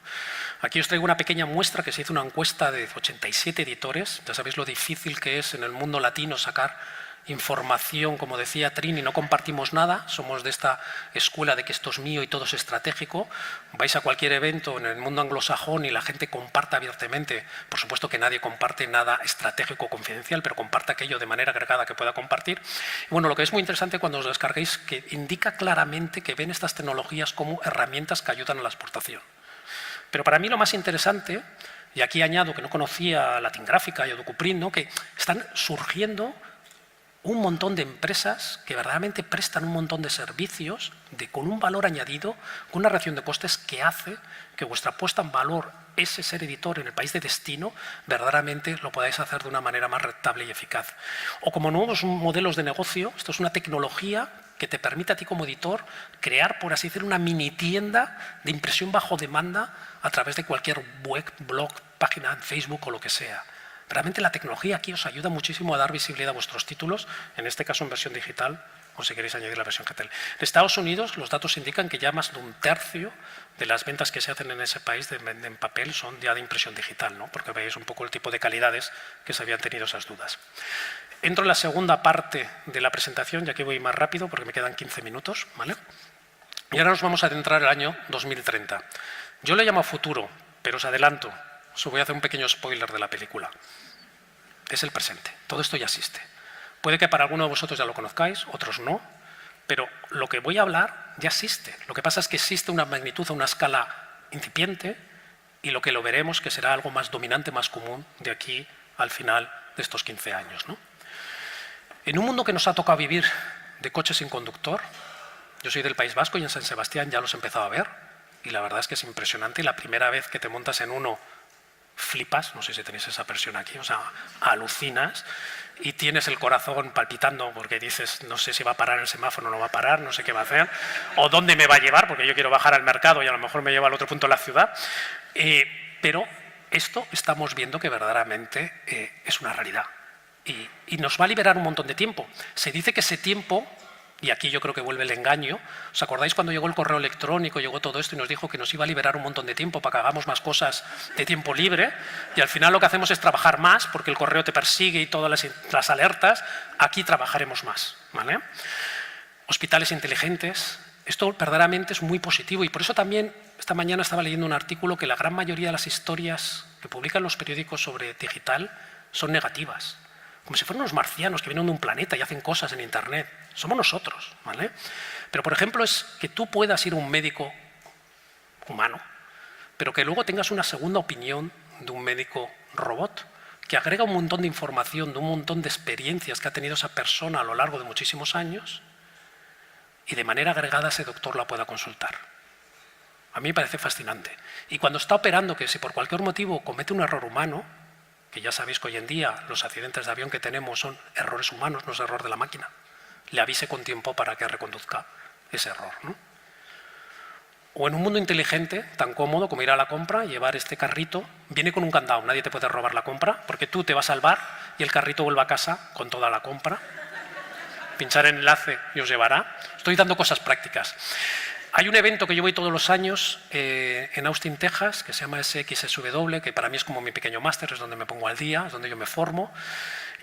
Aquí os traigo una pequeña muestra que se hizo una encuesta de 87 editores. Ya sabéis lo difícil que es en el mundo latino sacar información, como decía Trini, no compartimos nada, somos de esta escuela de que esto es mío y todo es estratégico. Vais a cualquier evento en el mundo anglosajón y la gente comparte abiertamente. Por supuesto que nadie comparte nada estratégico o confidencial, pero comparte aquello de manera agregada que pueda compartir. Y bueno, lo que es muy interesante cuando os descarguéis, que indica claramente que ven estas tecnologías como herramientas que ayudan a la exportación. Pero para mí lo más interesante, y aquí añado que no conocía Latin Gráfica y Docuprint, ¿no?, que están surgiendo un montón de empresas que verdaderamente prestan un montón de servicios con un valor añadido, con una relación de costes que hace que vuestra puesta en valor, ese ser editor en el país de destino, verdaderamente lo podáis hacer de una manera más rentable y eficaz. O como nuevos modelos de negocio, esto es una tecnología que te permite a ti como editor crear, por así decirlo, una mini tienda de impresión bajo demanda a través de cualquier web, blog, página en Facebook o lo que sea. Realmente la tecnología aquí os ayuda muchísimo a dar visibilidad a vuestros títulos, en este caso en versión digital, o si queréis añadir la versión GTL. En Estados Unidos los datos indican que ya más de un tercio de las ventas que se hacen en ese país en papel son ya de impresión digital, ¿no?, porque veis un poco el tipo de calidades que se habían tenido esas dudas. Entro en la segunda parte de la presentación, ya que voy más rápido porque me quedan 15 minutos, ¿vale? Y ahora nos vamos a adentrar el año 2030. Yo le llamo futuro, pero os adelanto, os voy a hacer un pequeño spoiler de la película. Es el presente, todo esto ya existe. Puede que para alguno de vosotros ya lo conozcáis, otros no, pero lo que voy a hablar ya existe. Lo que pasa es que existe una magnitud a una escala incipiente y lo que lo veremos que será algo más dominante, más común de aquí al final de estos 15 años, ¿no? En un mundo que nos ha tocado vivir de coches sin conductor, yo soy del País Vasco y en San Sebastián ya los he empezado a ver, y la verdad es que es impresionante, y la primera vez que te montas en uno flipas, no sé si tenéis esa presión aquí, o sea, alucinas y tienes el corazón palpitando porque dices, no sé si va a parar el semáforo o no va a parar, no sé qué va a hacer, o dónde me va a llevar, porque yo quiero bajar al mercado y a lo mejor me lleva al otro punto de la ciudad. Pero esto estamos viendo que verdaderamente es una realidad y nos va a liberar un montón de tiempo. Se dice que ese tiempo, y aquí yo creo que vuelve el engaño, ¿os acordáis cuando llegó el correo electrónico, llegó todo esto y nos dijo que nos iba a liberar un montón de tiempo para que hagamos más cosas de tiempo libre? Y al final lo que hacemos es trabajar más porque el correo te persigue y todas las alertas. Aquí trabajaremos más, ¿vale? Hospitales inteligentes. Esto verdaderamente es muy positivo y por eso también esta mañana estaba leyendo un artículo que la gran mayoría de las historias que publican los periódicos sobre digital son negativas. Como si fueran unos marcianos que vienen de un planeta y hacen cosas en Internet. Somos nosotros, ¿vale? Pero, por ejemplo, es que tú puedas ir a un médico humano, pero que luego tengas una segunda opinión de un médico robot, que agrega un montón de información, de un montón de experiencias que ha tenido esa persona a lo largo de muchísimos años, y de manera agregada ese doctor la pueda consultar. A mí me parece fascinante. Y cuando está operando, que si por cualquier motivo comete un error humano, que ya sabéis que hoy en día los accidentes de avión que tenemos son errores humanos, no es error de la máquina, le avise con tiempo para que reconduzca ese error, ¿no? O en un mundo inteligente, tan cómodo como ir a la compra, llevar este carrito, viene con un candado, nadie te puede robar la compra, porque tú te vas al bar y el carrito vuelve a casa con toda la compra. Pinchar en el enlace y os llevará. Estoy dando cosas prácticas. Hay un evento que yo voy todos los años en Austin, Texas, que se llama SXSW, que para mí es como mi pequeño máster, es donde me pongo al día, es donde yo me formo.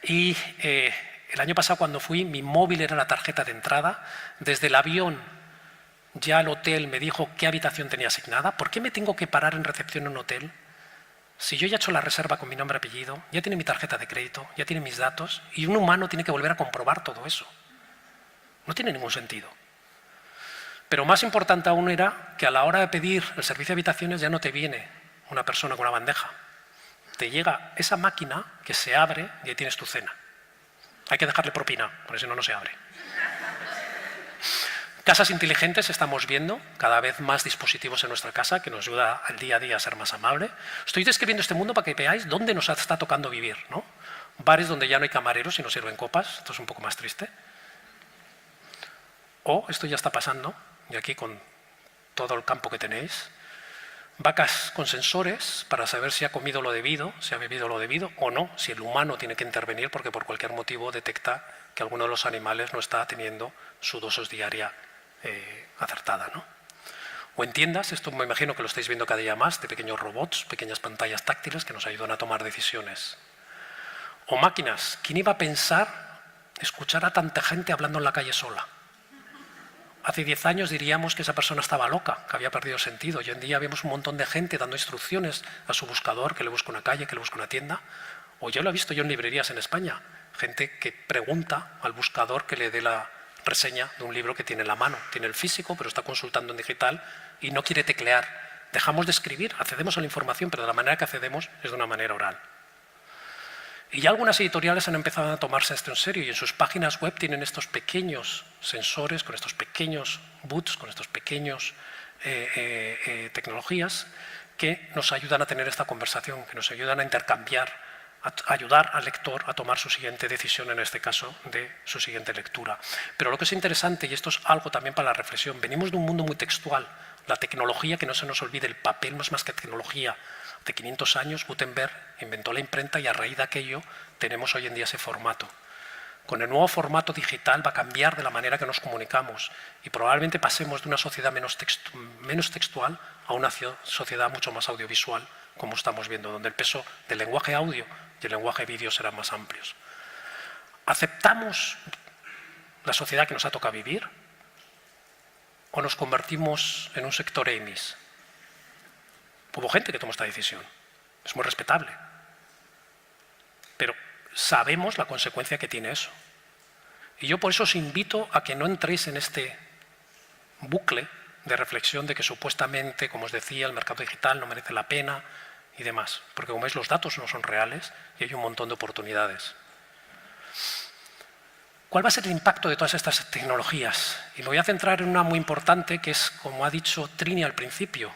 Y el año pasado cuando fui, mi móvil era la tarjeta de entrada. Desde el avión ya el hotel me dijo qué habitación tenía asignada. ¿Por qué me tengo que parar en recepción en un hotel? Si yo ya he hecho la reserva con mi nombre y apellido, ya tiene mi tarjeta de crédito, ya tiene mis datos, y un humano tiene que volver a comprobar todo eso. No tiene ningún sentido. Pero más importante aún era que a la hora de pedir el servicio de habitaciones ya no te viene una persona con una bandeja. Te llega esa máquina que se abre y ahí tienes tu cena. Hay que dejarle propina, porque si no, no se abre. Casas inteligentes estamos viendo, cada vez más dispositivos en nuestra casa que nos ayuda al día a día a ser más amable. Estoy describiendo este mundo para que veáis dónde nos está tocando vivir, ¿no? Bares donde ya no hay camareros y no sirven copas, esto es un poco más triste. O, esto ya está pasando, y aquí con todo el campo que tenéis, vacas con sensores para saber si ha comido lo debido, si ha bebido lo debido o no, si el humano tiene que intervenir porque por cualquier motivo detecta que alguno de los animales no está teniendo su dosis diaria acertada, ¿no? O en tiendas, esto me imagino que lo estáis viendo cada día más, de pequeños robots, pequeñas pantallas táctiles que nos ayudan a tomar decisiones. O máquinas, ¿quién iba a pensar escuchar a tanta gente hablando en la calle sola? Hace 10 años diríamos que esa persona estaba loca, que había perdido sentido. Hoy en día vemos un montón de gente dando instrucciones a su buscador, que le busca una calle, que le busca una tienda. O yo lo he visto yo en librerías en España, gente que pregunta al buscador que le dé la reseña de un libro que tiene en la mano. Tiene el físico, pero está consultando en digital y no quiere teclear. Dejamos de escribir, accedemos a la información, pero de la manera que accedemos es de una manera oral. Y ya algunas editoriales han empezado a tomarse esto en serio y en sus páginas web tienen estos pequeños sensores, con estos pequeños boots, con estos pequeños tecnologías que nos ayudan a tener esta conversación, que nos ayudan a intercambiar, a ayudar al lector a tomar su siguiente decisión, en este caso de su siguiente lectura. Pero lo que es interesante, y esto es algo también para la reflexión, venimos de un mundo muy textual. La tecnología, que no se nos olvide, el papel no es más que tecnología. Hace 500 años Gutenberg inventó la imprenta y a raíz de aquello tenemos hoy en día ese formato. Con el nuevo formato digital va a cambiar de la manera que nos comunicamos y probablemente pasemos de una sociedad menos textual a una sociedad mucho más audiovisual, como estamos viendo, donde el peso del lenguaje audio y el lenguaje vídeo serán más amplios. ¿Aceptamos la sociedad que nos ha tocado vivir o nos convertimos en un sector Amis? Hubo gente que tomó esta decisión, es muy respetable, pero sabemos la consecuencia que tiene eso. Y yo por eso os invito a que no entréis en este bucle de reflexión de que supuestamente, como os decía, el mercado digital no merece la pena y demás, porque como veis los datos no son reales y hay un montón de oportunidades. ¿Cuál va a ser el impacto de todas estas tecnologías? Y me voy a centrar en una muy importante, que es, como ha dicho Trini al principio,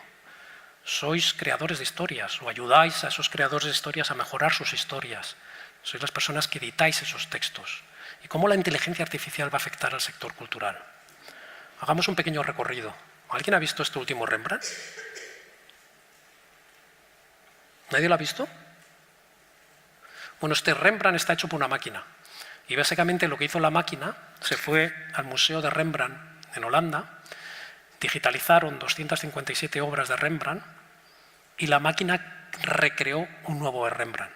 sois creadores de historias o ayudáis a esos creadores de historias a mejorar sus historias. Sois las personas que editáis esos textos. ¿Y cómo la inteligencia artificial va a afectar al sector cultural? Hagamos un pequeño recorrido. ¿Alguien ha visto este último Rembrandt? ¿Nadie lo ha visto? Bueno, este Rembrandt está hecho por una máquina. Y básicamente lo que hizo la máquina, se fue al Museo de Rembrandt en Holanda, digitalizaron 257 obras de Rembrandt y la máquina recreó un nuevo Rembrandt,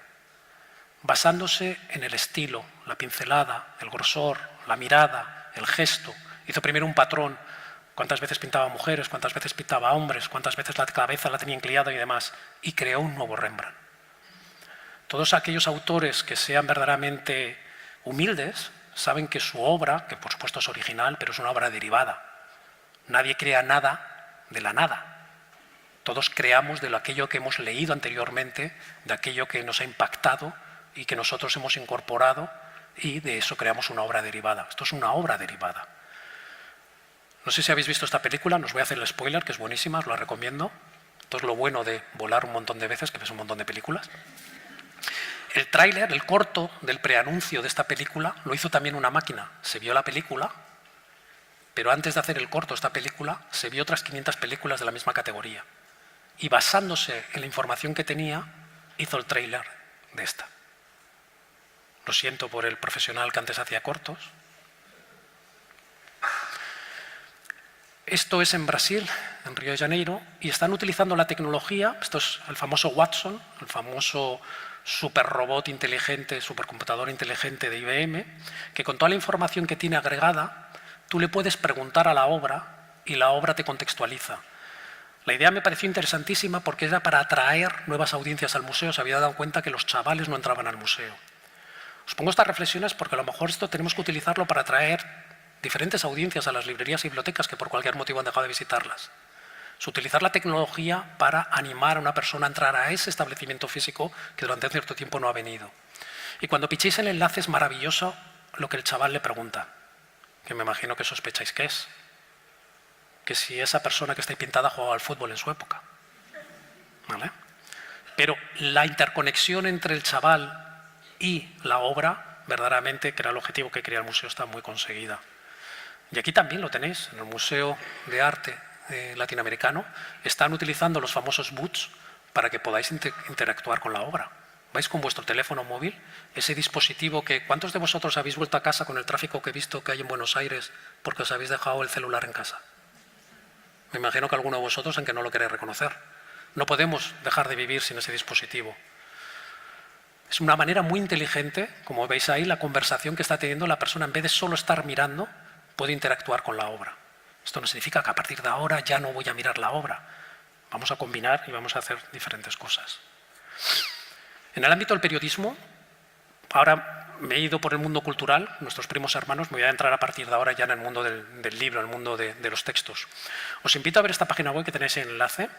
basándose en el estilo, la pincelada, el grosor, la mirada, el gesto. Hizo primero un patrón, cuántas veces pintaba mujeres, cuántas veces pintaba hombres, cuántas veces la cabeza la tenía inclinada y demás, y creó un nuevo Rembrandt. Todos aquellos autores que sean verdaderamente humildes saben que su obra, que por supuesto es original, pero es una obra derivada. Nadie crea nada de la nada. Todos creamos de aquello que hemos leído anteriormente, de aquello que nos ha impactado y que nosotros hemos incorporado, y de eso creamos una obra derivada. Esto es una obra derivada. No sé si habéis visto esta película, no os voy a hacer el spoiler, que es buenísima, os la recomiendo. Esto es lo bueno de volar un montón de veces, que ves un montón de películas. El tráiler, el corto del preanuncio de esta película, lo hizo también una máquina. Se vio la película, pero antes de hacer el corto de esta película, se vio otras 500 películas de la misma categoría. Y basándose en la información que tenía, hizo el tráiler de esta. Lo siento por el profesional que antes hacía cortos. Esto es en Brasil, en Río de Janeiro, y están utilizando la tecnología, esto es el famoso Watson, el famoso superrobot inteligente, supercomputador inteligente de IBM, que con toda la información que tiene agregada, tú le puedes preguntar a la obra y la obra te contextualiza. La idea me pareció interesantísima porque era para atraer nuevas audiencias al museo. Se había dado cuenta que los chavales no entraban al museo. Os pongo estas reflexiones porque a lo mejor esto tenemos que utilizarlo para atraer diferentes audiencias a las librerías y bibliotecas que por cualquier motivo han dejado de visitarlas. Es utilizar la tecnología para animar a una persona a entrar a ese establecimiento físico que durante cierto tiempo no ha venido. Y cuando pichéis el enlace es maravilloso lo que el chaval le pregunta, que me imagino que sospecháis que es. Que si esa persona que está ahí pintada jugaba al fútbol en su época. ¿Vale? Pero la interconexión entre el chaval y la obra, verdaderamente, que era el objetivo que quería el museo, está muy conseguida. Y aquí también lo tenéis, en el Museo de Arte Latinoamericano, están utilizando los famosos boots para que podáis interactuar con la obra. Vais con vuestro teléfono móvil, ese dispositivo que... ¿Cuántos de vosotros habéis vuelto a casa con el tráfico que he visto que hay en Buenos Aires porque os habéis dejado el celular en casa? Me imagino que alguno de vosotros, aunque no lo queréis reconocer. No podemos dejar de vivir sin ese dispositivo. Es una manera muy inteligente, como veis ahí, la conversación que está teniendo la persona, en vez de solo estar mirando, puede interactuar con la obra. Esto no significa que a partir de ahora ya no voy a mirar la obra. Vamos a combinar y vamos a hacer diferentes cosas. En el ámbito del periodismo, ahora me he ido por el mundo cultural, nuestros primos hermanos, me voy a entrar a partir de ahora ya en el mundo del libro, en el mundo de los textos. Os invito a ver esta página web que tenéis en el enlace.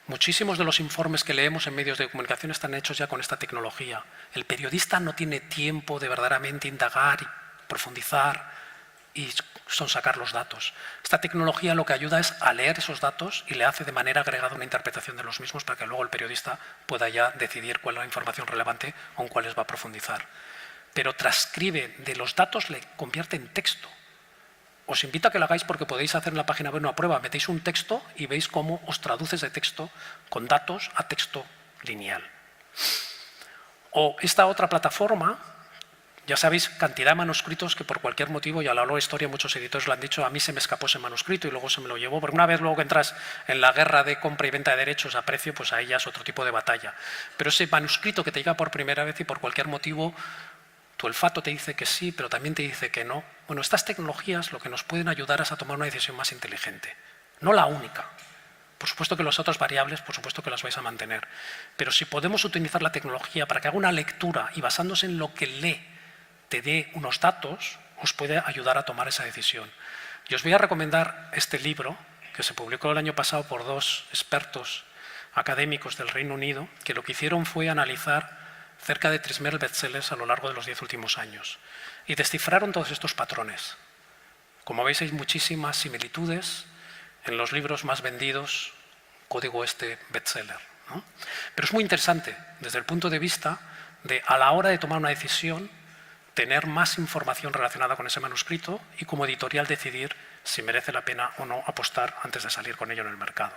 Muchísimos de los informes que leemos en medios de comunicación están hechos ya con esta tecnología. El periodista no tiene tiempo de verdaderamente indagar y profundizar y sonsacar los datos. Esta tecnología lo que ayuda es a leer esos datos y le hace de manera agregada una interpretación de los mismos para que luego el periodista pueda ya decidir cuál es la información relevante o en cuáles va a profundizar. Pero transcribe de los datos, le convierte en texto. Os invito a que lo hagáis porque podéis hacer en la página web una prueba. Metéis un texto y veis cómo os traduce ese texto con datos a texto lineal. O esta otra plataforma, ya sabéis, cantidad de manuscritos que por cualquier motivo, y a lo largo de la historia muchos editores lo han dicho, a mí se me escapó ese manuscrito y luego se me lo llevó, porque una vez luego que entras en la guerra de compra y venta de derechos a precio, pues ahí ya es otro tipo de batalla. Pero ese manuscrito que te llega por primera vez y por cualquier motivo, tu olfato te dice que sí, pero también te dice que no. Bueno, estas tecnologías lo que nos pueden ayudar es a tomar una decisión más inteligente. No la única. Por supuesto que las otras variables, por supuesto que las vais a mantener. Pero si podemos utilizar la tecnología para que haga una lectura y basándose en lo que lee, te dé unos datos, os puede ayudar a tomar esa decisión. Y os voy a recomendar este libro, que se publicó el año pasado por 2 expertos académicos del Reino Unido, que lo que hicieron fue analizar cerca de 3.000 bestsellers a lo largo de los 10 últimos años. Y descifraron todos estos patrones. Como veis, hay muchísimas similitudes en los libros más vendidos, código bestseller, ¿no? Pero es muy interesante desde el punto de vista de, a la hora de tomar una decisión, tener más información relacionada con ese manuscrito y como editorial decidir si merece la pena o no apostar antes de salir con ello en el mercado.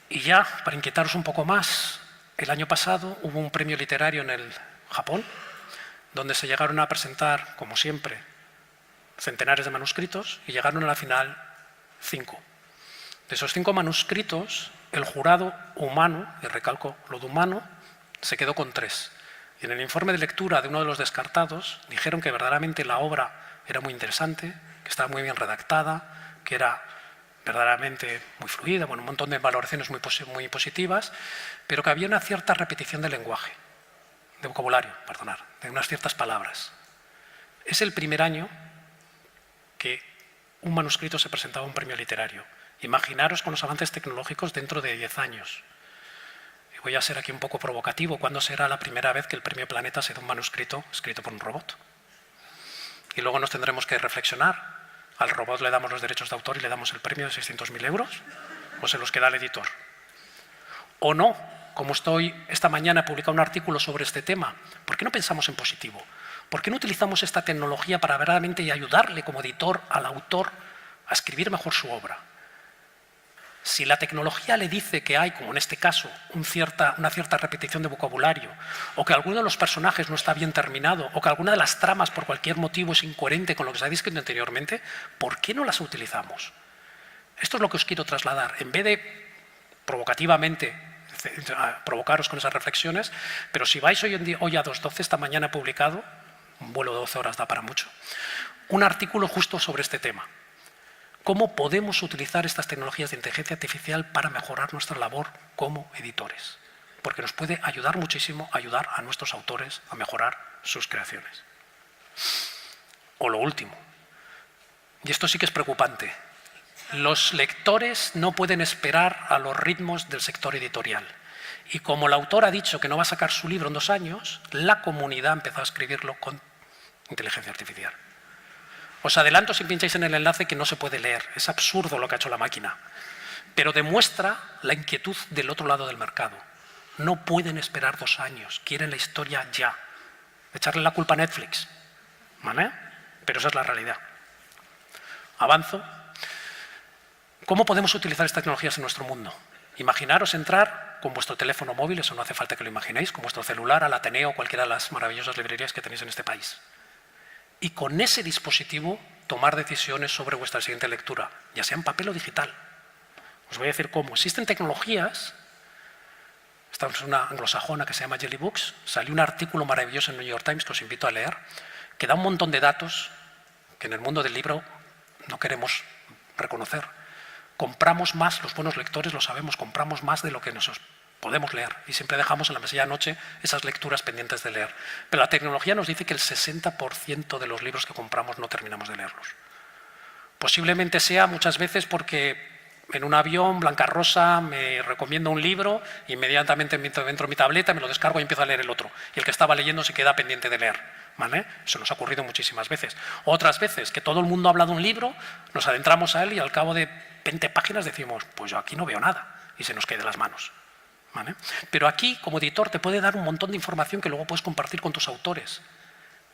Y ya, para inquietaros un poco más, el año pasado hubo un premio literario en el Japón, donde se llegaron a presentar, como siempre, centenares de manuscritos y llegaron a la final 5. De esos 5 manuscritos, el jurado humano, y recalco lo de humano, se quedó con 3. Y en el informe de lectura de uno de los descartados dijeron que verdaderamente la obra era muy interesante, que estaba muy bien redactada, que era verdaderamente muy fluida, bueno, un montón de valoraciones muy positivas, pero que había una cierta repetición del lenguaje, de vocabulario, perdonar, de unas ciertas palabras. Es el primer año que un manuscrito se presentaba a un premio literario. Imaginaros con los avances tecnológicos dentro de 10 años. Y voy a ser aquí un poco provocativo. ¿Cuándo será la primera vez que el premio Planeta se da un manuscrito escrito por un robot? Y luego nos tendremos que reflexionar. ¿Al robot le damos los derechos de autor y le damos el premio de 600.000 euros? ¿O se los queda al editor? ¿O no? Como esta mañana he publicado un artículo sobre este tema. ¿Por qué no pensamos en positivo? ¿Por qué no utilizamos esta tecnología para verdaderamente ayudarle como editor al autor a escribir mejor su obra? Si la tecnología le dice que hay, como en este caso, una cierta repetición de vocabulario, o que alguno de los personajes no está bien terminado, o que alguna de las tramas por cualquier motivo es incoherente con lo que se ha descrito anteriormente, ¿por qué no las utilizamos? Esto es lo que os quiero trasladar. En vez de provocativamente provocaros con esas reflexiones, pero si vais hoy a 2.12, esta mañana he publicado, un vuelo de 12 horas da para mucho, un artículo justo sobre este tema. ¿Cómo podemos utilizar estas tecnologías de inteligencia artificial para mejorar nuestra labor como editores? Porque nos puede ayudar muchísimo a ayudar a nuestros autores a mejorar sus creaciones. O lo último, y esto sí que es preocupante, los lectores no pueden esperar a los ritmos del sector editorial. Y como el autor ha dicho que no va a sacar su libro en 2 años, la comunidad ha empezado a escribirlo con inteligencia artificial. Os adelanto, si pincháis en el enlace, que no se puede leer. Es absurdo lo que ha hecho la máquina. Pero demuestra la inquietud del otro lado del mercado. No pueden esperar 2 años. Quieren la historia ya. Echarle la culpa a Netflix. ¿Vale? Pero esa es la realidad. Avanzo. ¿Cómo podemos utilizar estas tecnologías en nuestro mundo? Imaginaros entrar con vuestro teléfono móvil, eso no hace falta que lo imaginéis, con vuestro celular al Ateneo o cualquiera de las maravillosas librerías que tenéis en este país. Y con ese dispositivo tomar decisiones sobre vuestra siguiente lectura, ya sea en papel o digital. Os voy a decir cómo. Existen tecnologías, esta es una anglosajona que se llama Jelly Books, salió un artículo maravilloso en el New York Times que os invito a leer, que da un montón de datos que en el mundo del libro no queremos reconocer. Compramos más, los buenos lectores lo sabemos, compramos más de lo que nosotros podemos leer y siempre dejamos en la mesilla de noche esas lecturas pendientes de leer. Pero la tecnología nos dice que el 60% de los libros que compramos no terminamos de leerlos. Posiblemente sea muchas veces porque en un avión, blanca rosa, me recomiendo un libro, inmediatamente entro en mi tableta, me lo descargo y empiezo a leer el otro. Y el que estaba leyendo se queda pendiente de leer. ¿Vale? Eso nos ha ocurrido muchísimas veces. Otras veces que todo el mundo habla de un libro, nos adentramos a él y al cabo de 20 páginas decimos, pues yo aquí no veo nada, y se nos cae de las manos. ¿Vale? Pero aquí, como editor, te puede dar un montón de información que luego puedes compartir con tus autores.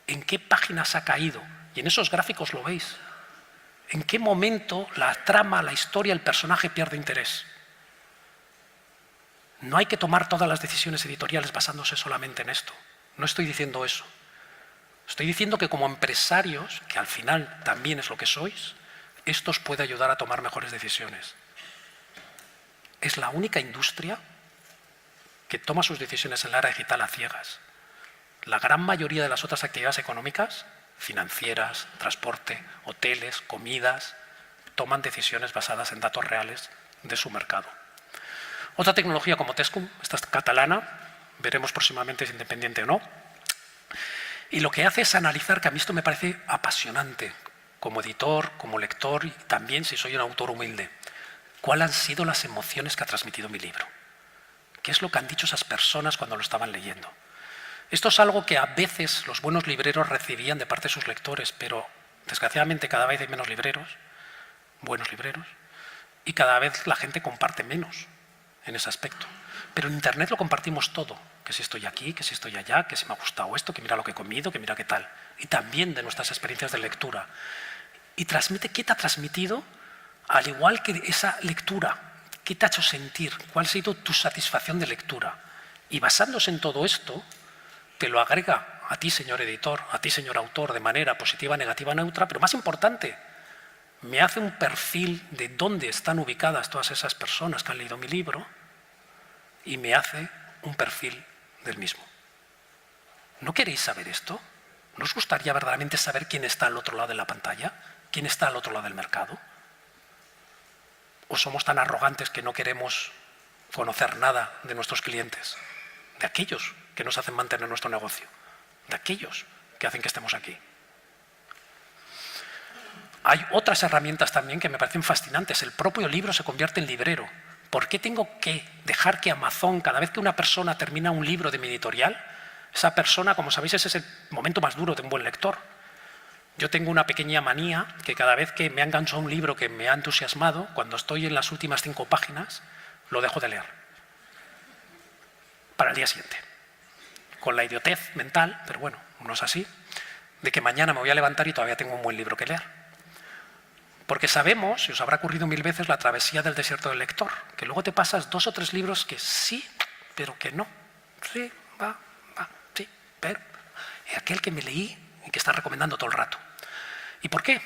¿En qué páginas ha caído? Y en esos gráficos lo veis. ¿En qué momento la trama, la historia, el personaje pierde interés? No hay que tomar todas las decisiones editoriales basándose solamente en esto. No estoy diciendo eso. Estoy diciendo que como empresarios, que al final también es lo que sois, esto os puede ayudar a tomar mejores decisiones. Es la única industria que toma sus decisiones en la era digital a ciegas. La gran mayoría de las otras actividades económicas, financieras, transporte, hoteles, comidas, toman decisiones basadas en datos reales de su mercado. Otra tecnología como Tescum, esta es catalana, veremos próximamente si es independiente o no, y lo que hace es analizar, que a mí esto me parece apasionante, como editor, como lector y también si soy un autor humilde, cuáles han sido las emociones que ha transmitido mi libro. ¿Qué es lo que han dicho esas personas cuando lo estaban leyendo? Esto es algo que a veces los buenos libreros recibían de parte de sus lectores, pero desgraciadamente cada vez hay menos libreros, buenos libreros, y cada vez la gente comparte menos en ese aspecto. Pero en Internet lo compartimos todo, que si estoy aquí, que si estoy allá, que si me ha gustado esto, que mira lo que he comido, que mira qué tal. Y también de nuestras experiencias de lectura. Y transmite, ¿qué te ha transmitido? Al igual que esa lectura, ¿qué te ha hecho sentir? ¿Cuál ha sido tu satisfacción de lectura? Y basándose en todo esto, te lo agrega a ti, señor editor, a ti, señor autor, de manera positiva, negativa, neutra, pero más importante, me hace un perfil de dónde están ubicadas todas esas personas que han leído mi libro y me hace un perfil del mismo. ¿No queréis saber esto? ¿No os gustaría verdaderamente saber quién está al otro lado de la pantalla? ¿Quién está al otro lado del mercado? ¿O somos tan arrogantes que no queremos conocer nada de nuestros clientes? De aquellos que nos hacen mantener nuestro negocio, de aquellos que hacen que estemos aquí. Hay otras herramientas también que me parecen fascinantes. El propio libro se convierte en librero. ¿Por qué tengo que dejar que Amazon, cada vez que una persona termina un libro de mi editorial, esa persona, como sabéis, es el momento más duro de un buen lector? Yo tengo una pequeña manía que cada vez que me ha enganchado un libro que me ha entusiasmado, cuando estoy en las últimas 5 páginas, lo dejo de leer para el día siguiente. Con la idiotez mental, pero bueno, no es así, de que mañana me voy a levantar y todavía tengo un buen libro que leer. Porque sabemos, y os habrá ocurrido 1000 veces, la travesía del desierto del lector, que luego te pasas 2 o 3 libros que sí, pero que no. Sí, sí, pero aquel que me leí y que está recomendando todo el rato. ¿Y por qué?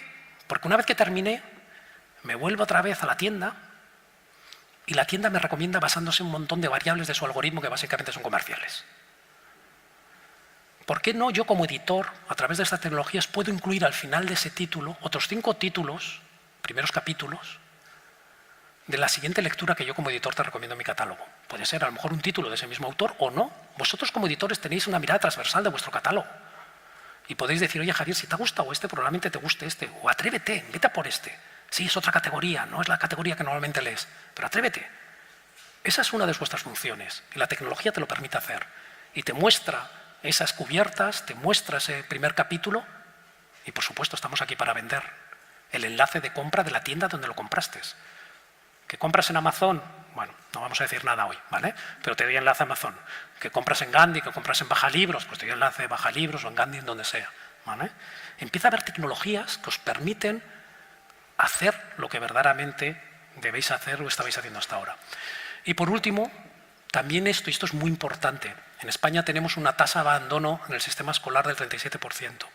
Porque una vez que terminé, me vuelvo otra vez a la tienda y la tienda me recomienda basándose en un montón de variables de su algoritmo que básicamente son comerciales. ¿Por qué no yo como editor, a través de estas tecnologías, puedo incluir al final de ese título otros 5 títulos, primeros capítulos, de la siguiente lectura que yo como editor te recomiendo en mi catálogo? Puede ser a lo mejor un título de ese mismo autor o no. Vosotros como editores tenéis una mirada transversal de vuestro catálogo. Y podéis decir, oye Javier, si te ha gustado este, probablemente te guste este. O atrévete, vete a por este. Sí, es otra categoría, no es la categoría que normalmente lees, pero atrévete. Esa es una de vuestras funciones y la tecnología te lo permite hacer. Y te muestra esas cubiertas, te muestra ese primer capítulo y por supuesto estamos aquí para vender el enlace de compra de la tienda donde lo compraste. ¿Que compras en Amazon? Bueno, no vamos a decir nada hoy, ¿vale? Pero te doy enlace a Amazon. ¿Que compras en Gandhi? ¿Que compras en Bajalibros? Pues te doy enlace a Bajalibros o en Gandhi, en donde sea, ¿vale? Empieza a haber tecnologías que os permiten hacer lo que verdaderamente debéis hacer o estabais haciendo hasta ahora. Y por último, también esto es muy importante. En España tenemos una tasa de abandono en el sistema escolar del 37%.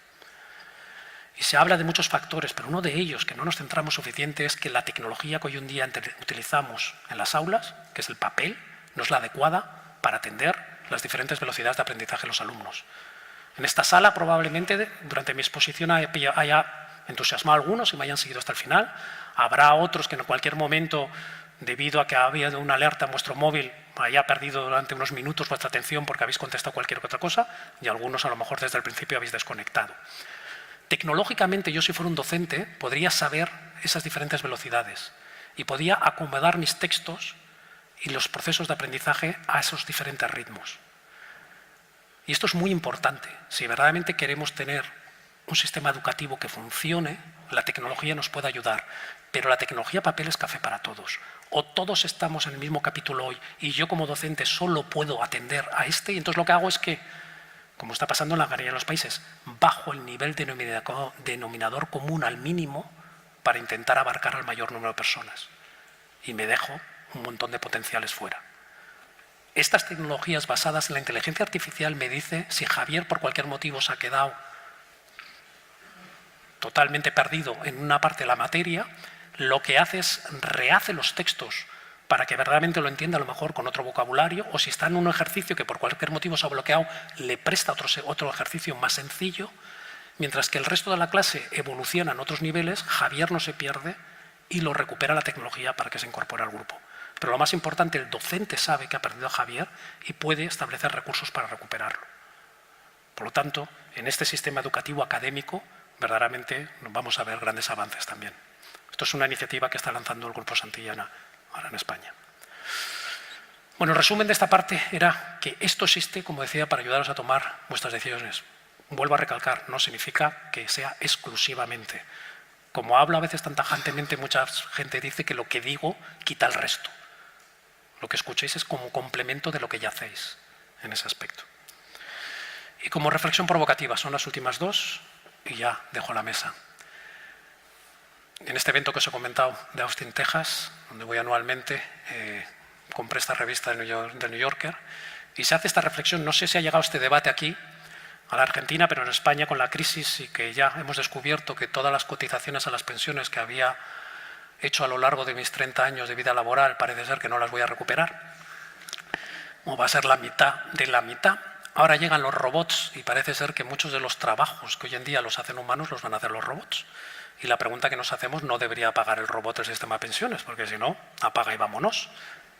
Y se habla de muchos factores, pero uno de ellos, que no nos centramos suficiente, es que la tecnología que hoy en día utilizamos en las aulas, que es el papel, no es la adecuada para atender las diferentes velocidades de aprendizaje de los alumnos. En esta sala probablemente durante mi exposición haya entusiasmado a algunos y me hayan seguido hasta el final. Habrá otros que en cualquier momento, debido a que ha habido una alerta en vuestro móvil, haya perdido durante unos minutos vuestra atención porque habéis contestado cualquier otra cosa y algunos a lo mejor desde el principio habéis desconectado. Tecnológicamente, yo si fuera un docente, podría saber esas diferentes velocidades y podría acomodar mis textos y los procesos de aprendizaje a esos diferentes ritmos. Y esto es muy importante. Si verdaderamente queremos tener un sistema educativo que funcione, la tecnología nos puede ayudar, pero la tecnología papel es café para todos. O todos estamos en el mismo capítulo hoy y yo como docente solo puedo atender a este, y entonces lo que hago es que, como está pasando en la mayoría de los países, bajo el nivel denominador común al mínimo para intentar abarcar al mayor número de personas. Y me dejo un montón de potenciales fuera. Estas tecnologías basadas en la inteligencia artificial me dice si Javier por cualquier motivo se ha quedado totalmente perdido en una parte de la materia, lo que hace es rehace los textos para que verdaderamente lo entienda a lo mejor con otro vocabulario, o si está en un ejercicio que por cualquier motivo se ha bloqueado, le presta otro ejercicio más sencillo, mientras que el resto de la clase evoluciona en otros niveles, Javier no se pierde y lo recupera la tecnología para que se incorpore al grupo. Pero lo más importante, el docente sabe que ha perdido a Javier y puede establecer recursos para recuperarlo. Por lo tanto, en este sistema educativo académico, verdaderamente vamos a ver grandes avances también. Esto es una iniciativa que está lanzando el Grupo Santillana ahora en España. Bueno, el resumen de esta parte era que esto existe, como decía, para ayudaros a tomar vuestras decisiones. Vuelvo a recalcar, no significa que sea exclusivamente. Como hablo a veces tan tajantemente, mucha gente dice que lo que digo quita el resto. Lo que escuchéis es como complemento de lo que ya hacéis en ese aspecto. Y como reflexión provocativa, son las últimas dos y ya dejo la mesa. En este evento que os he comentado de Austin, Texas, donde voy anualmente, compré esta revista del New Yorker y se hace esta reflexión. No sé si ha llegado este debate aquí, a la Argentina, pero en España con la crisis y que ya hemos descubierto que todas las cotizaciones a las pensiones que había hecho a lo largo de mis 30 años de vida laboral parece ser que no las voy a recuperar, o va a ser la mitad de la mitad. Ahora llegan los robots y parece ser que muchos de los trabajos que hoy en día los hacen humanos los van a hacer los robots. Y la pregunta que nos hacemos, no debería pagar el robot el sistema de pensiones, porque si no, apaga y vámonos.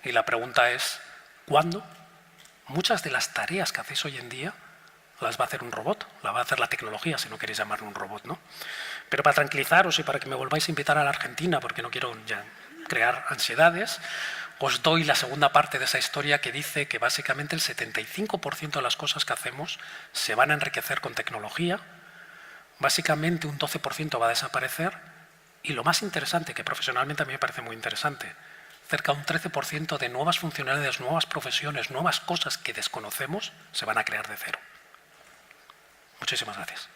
Y la pregunta es, ¿cuándo? Muchas de las tareas que hacéis hoy en día las va a hacer un robot, las va a hacer la tecnología, si no queréis llamarlo un robot, ¿no? Pero para tranquilizaros y para que me volváis a invitar a la Argentina, porque no quiero ya crear ansiedades, os doy la segunda parte de esa historia que dice que básicamente el 75% de las cosas que hacemos se van a enriquecer con tecnología, básicamente un 12% va a desaparecer y lo más interesante, que profesionalmente a mí me parece muy interesante, cerca de un 13% de nuevas funcionalidades, nuevas profesiones, nuevas cosas que desconocemos se van a crear de cero. Muchísimas gracias.